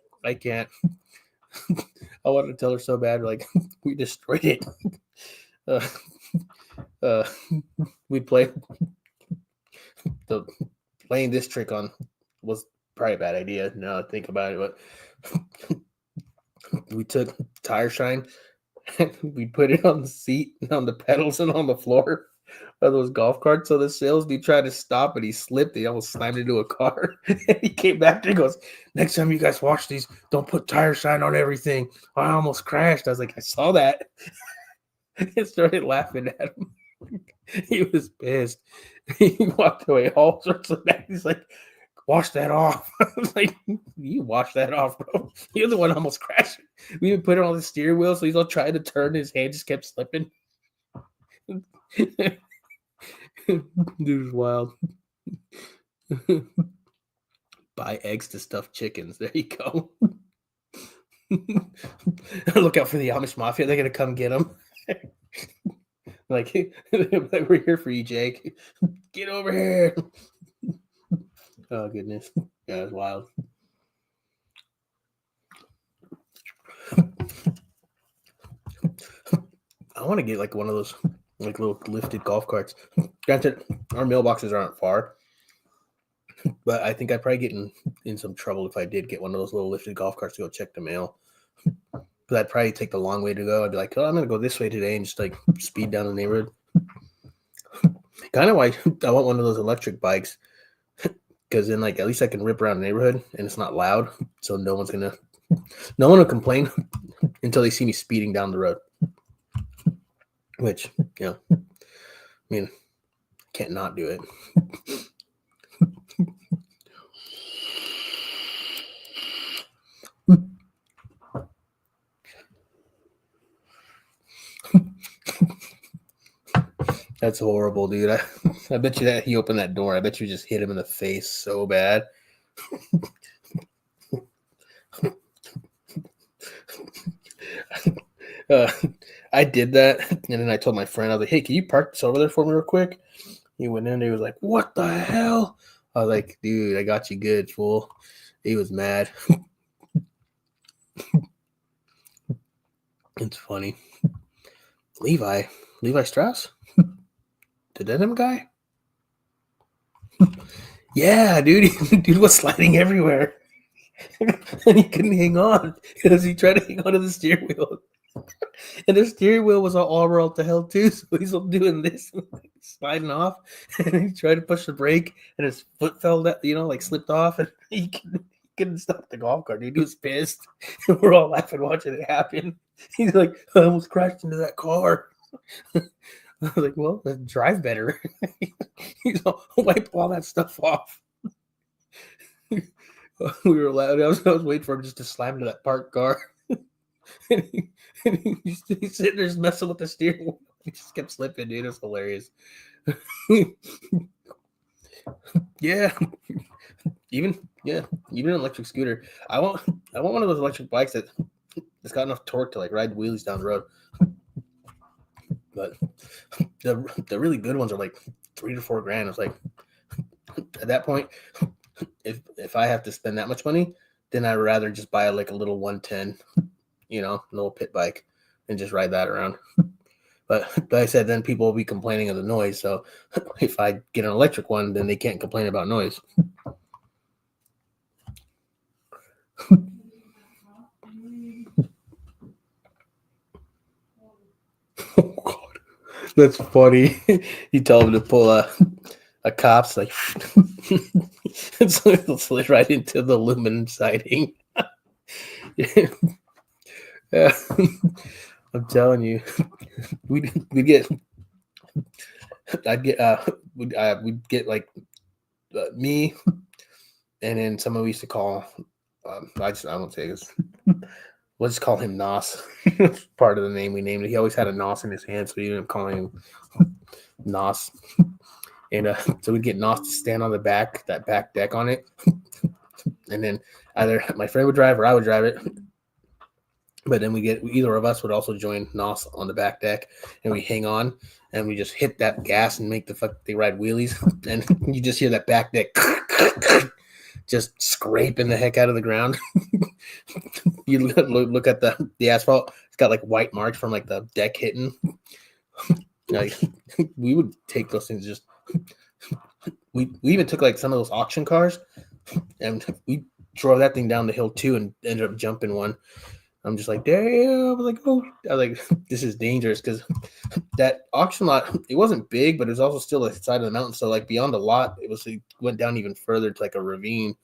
I wanted to tell her so bad, like we destroyed it. We playing this trick on was probably a bad idea. Now I think about it, but we took tire shine and we put it on the seat and on the pedals and on the floor of those golf carts. So the sales dude tried to stop, but he slipped. He almost slammed into a car. And he came back and goes, "Next time you guys wash these, don't put tire shine on everything." I almost crashed. I was like, "I saw that." And started laughing at him. He was pissed. He walked away all sorts of that. He's like, "Wash that off." I was like, "You wash that off, bro. You're the one almost crashed." We even put it on the steering wheel, so he's all trying to turn. His hand just kept slipping. Dude was wild. Buy eggs to stuff chickens. There you go. Look out for the Amish Mafia. They're going to come get them. Like, "We're here for you, Jake. Get over here." Oh, goodness. Yeah, it was wild. I want to get like one of those like little lifted golf carts. Granted, our mailboxes aren't far, but I think I'd probably get in some trouble if I did get one of those little lifted golf carts to go check the mail. Because I'd probably take the long way to go. I'd be like, "Oh, I'm going to go this way today," and just like speed down the neighborhood. Kind of why I want one of those electric bikes, because then like at least I can rip around the neighborhood and it's not loud, so no one will complain until they see me speeding down the road. Which, I mean, can't not do it. That's horrible, dude. I bet you that he opened that door. I bet you just hit him in the face so bad. I did that, and then I told my friend, I was like, "Hey, can you park this over there for me real quick?" He went in there, he was like, "What the hell?" I was like, "Dude, I got you good, fool." He was mad. It's funny. Levi Strauss? The denim guy? Yeah, dude. Dude was sliding everywhere. And he couldn't hang on because he tried to hang on to the steering wheel. And the steering wheel was all out to hell too. So he's all doing this, sliding off. And he tried to push the brake and his foot fell down, like slipped off. And he couldn't stop the golf cart, dude. He was pissed. And we're all laughing watching it happen. He's like, "I almost crashed into that car." I was like, "Well, then drive better." He's all, "Wipe all that stuff off." We were laughing. I was waiting for him just to slam into that parked car. And he's sitting there just messing with the steering wheel. He just kept slipping, dude. It was hilarious. Yeah. Even an electric scooter. I want one of those electric bikes that it's got enough torque to like ride wheelies down the road. But the really good ones are like $3 to $4 grand. It's like at that point, if I have to spend that much money, then I'd rather just buy like a little 110, little pit bike, and just ride that around. But like I said, then people will be complaining of the noise. So if I get an electric one, then they can't complain about noise. Oh God, that's funny. You tell them to pull a cop's like it's slid right into the aluminum siding. Yeah. I'm telling you, we'd get we'd get like me, and then someone we used to call I don't say this. We'll just call him Nos. Part of the name we named it. He always had a Nos in his hand, so we ended up calling him Nos. And so we'd get Nos to stand on that back deck on it, and then either my friend would drive or I would drive it. But then either of us would also join Nos on the back deck, and we hang on, and we just hit that gas and make they ride wheelies, and you just hear that back deck just scraping the heck out of the ground. You look at the asphalt; it's got like white marks from like the deck hitting. Like we would take those things just. We even took like some of those auction cars, and we drove that thing down the hill too, and ended up jumping one. I'm just like, damn. I was like, this is dangerous because that auction lot, it wasn't big, but it was also still the side of the mountain. So like beyond the lot, it went down even further to like a ravine.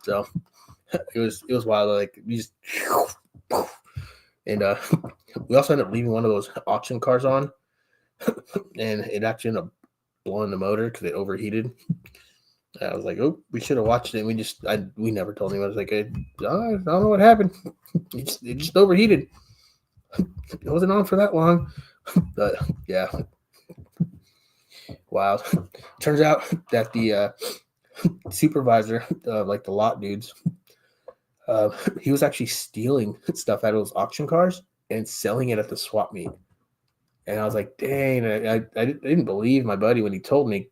So it was wild. Like we just, and we also ended up leaving one of those auction cars on, and it actually ended up blowing the motor because it overheated. I was like, oh, we should have watched it. And we never told anyone. I was like, I don't know what happened. It just overheated. It wasn't on for that long. But yeah. Wow. Turns out that the supervisor of like the lot dudes, he was actually stealing stuff out of those auction cars and selling it at the swap meet. And I was like, dang, I didn't believe my buddy when he told me.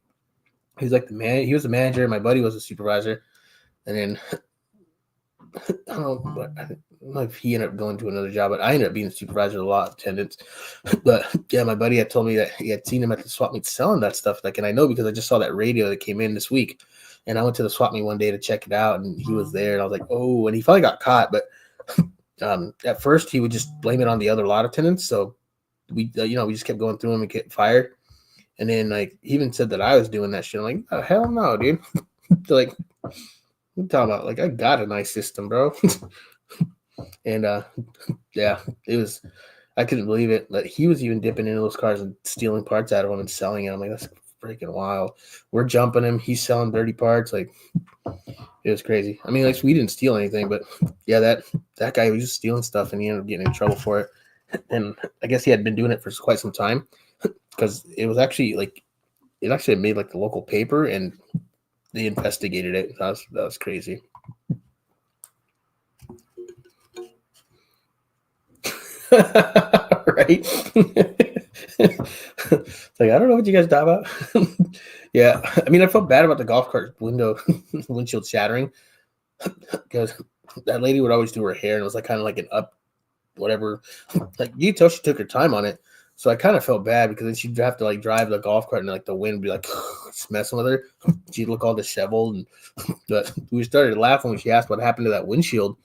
He's like he was the manager, my buddy was the supervisor. And then I don't know if he ended up going to another job, but I ended up being the supervisor of the lot attendants. But yeah, my buddy had told me that he had seen him at the swap meet selling that stuff. Like, and I know because I just saw that radio that came in this week. And I went to the swap meet one day to check it out, and he was there. And I was like, oh, and he finally got caught. But at first, he would just blame it on the other lot attendants. So we just kept going through him and get fired. And then like he even said that I was doing that shit. I'm like, oh, hell no, dude. Like, I'm talking about like I got a nice system, bro. And yeah, it was. I couldn't believe it. Like he was even dipping into those cars and stealing parts out of them and selling it. I'm like, that's freaking wild. We're jumping him. He's selling dirty parts. Like it was crazy. I mean, like we didn't steal anything, but yeah, that guy was just stealing stuff, and he ended up getting in trouble for it. And I guess he had been doing it for quite some time. Because it was actually like it actually made like the local paper and they investigated it. That was crazy. Right? It's like I don't know what you guys talk about. Yeah, I mean I felt bad about the golf cart windshield shattering because that lady would always do her hair and it was like kind of like an up whatever. Like you tell she took her time on it. So I kind of felt bad because then she'd have to like drive the golf cart and like the wind would be like just messing with her. She'd look all disheveled. And but we started laughing when she asked what happened to that windshield.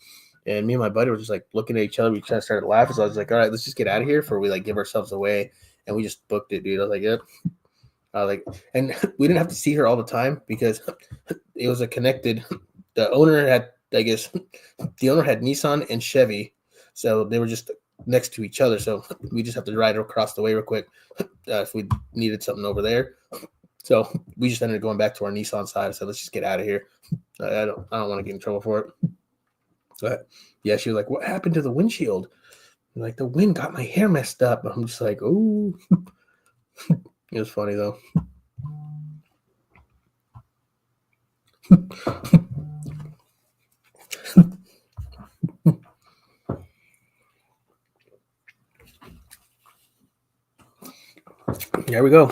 And me and my buddy were just like looking at each other. We kind of started laughing. So I was like, all right, let's just get out of here before we like give ourselves away. And we just booked it, dude. I was like, yep. And we didn't have to see her all the time because it was the owner had Nissan and Chevy. So they were just next to each other, so we just have to ride across the way real quick if we needed something over there. So we just ended up going back to our Nissan side. So let's just get out of here. I don't want to get in trouble for it. But yeah, she was like, "What happened to the windshield?" I'm like, the wind got my hair messed up. I'm just like, "Oh." It was funny though. There we go.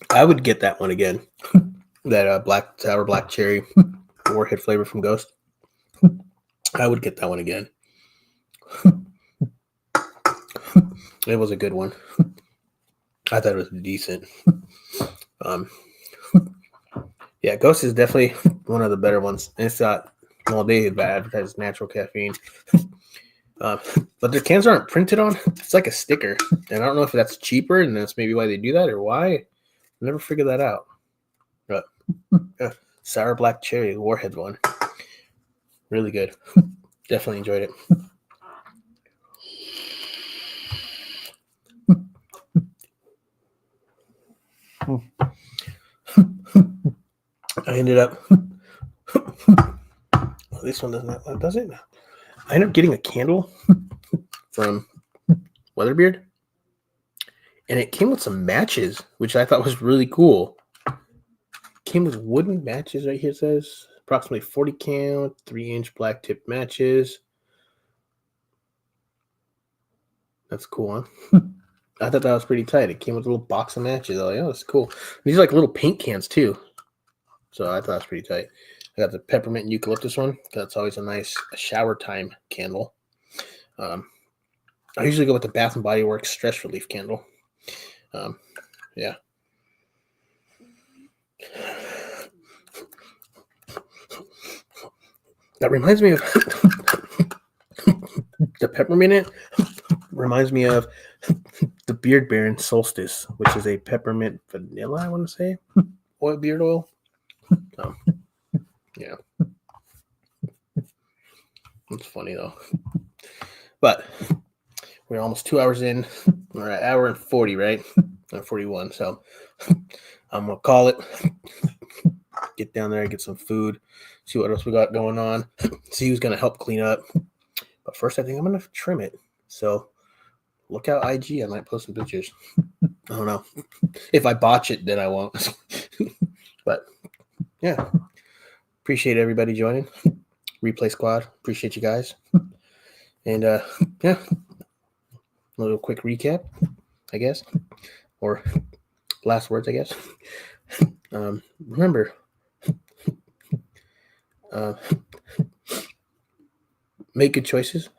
I would get that one again. That sour black cherry warhead flavor from Ghost. I would get that one again. It was a good one. I thought it was decent. Yeah, Ghost is definitely one of the better ones. And it's got, well, they advertise natural caffeine. But their cans aren't printed on. It's like a sticker. And I don't know if that's cheaper and that's maybe why they do that or why. I never figured that out. But sour black cherry warhead one. Really good. Definitely enjoyed it. I ended up this one does it? I ended up getting a candle from Weatherbeard, and it came with some matches, which I thought was really cool. Came with wooden matches right here. It says approximately 40 count, 3-inch black tip matches. That's cool, huh? I thought that was pretty tight. It came with a little box of matches. Oh, yeah, that's cool. These are like little paint cans too. So I thought it was pretty tight. I got the peppermint and eucalyptus one. That's always a nice shower time candle. I usually go with the Bath and Body Works stress relief candle. Yeah. That reminds me of the peppermint. It reminds me of the Beard Baron Solstice, which is a peppermint vanilla, I want to say, beard oil. Yeah. It's funny though. But we're almost 2 hours in. We're at 1:40, right? Or 41. So I'm gonna call it. Get down there, get some food, see what else we got going on, see who's gonna help clean up. But first, I think I'm gonna trim it. So look out IG. I might post some pictures. I don't know. If I botch it, then I won't. But yeah. Appreciate everybody joining. Replay Squad. Appreciate you guys. And yeah. A little quick recap, I guess. Or last words, I guess. Remember, make good choices.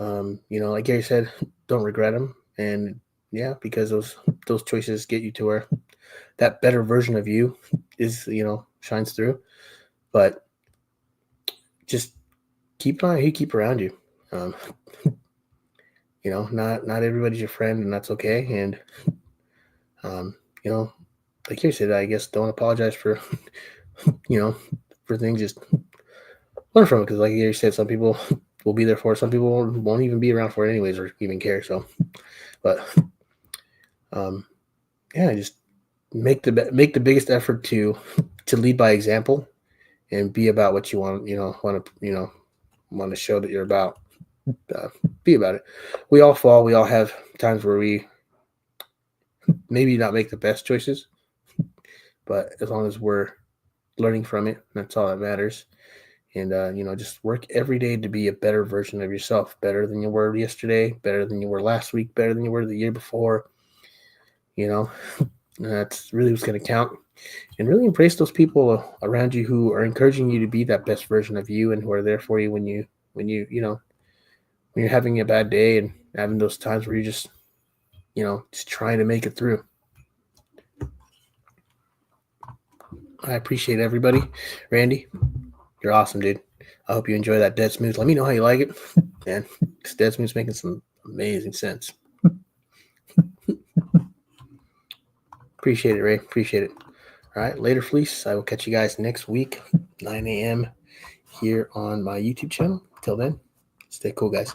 Like Gary said, don't regret them. And yeah, because those choices get you to where that better version of you is, shines through. But just keep an eye on who you keep around you. Not everybody's your friend, and that's okay. And like you said, I guess don't apologize for for things. Just learn from it, because like you said, some people will be there for it, some people won't even be around for it anyways or even care. So, but just make the biggest effort to lead by example and be about what you want to show that you're about. Be about it. We all fall. We all have times where we maybe not make the best choices, but as long as we're learning from it, that's all that matters. And just work every day to be a better version of yourself, better than you were yesterday, better than you were last week, better than you were the year before. That's really what's going to count. And really embrace those people around you who are encouraging you to be that best version of you, and who are there for you when you're having a bad day and having those times where you're just trying to make it through. I appreciate everybody. Randy, you're awesome, dude. I hope you enjoy that Dead Smooth. Let me know how you like it. Man, this Dead Smooth's making some amazing sense. Appreciate it, Ray. Appreciate it. All right, later, Fleece. I will catch you guys next week, 9 a.m. here on my YouTube channel. Till then, stay cool, guys.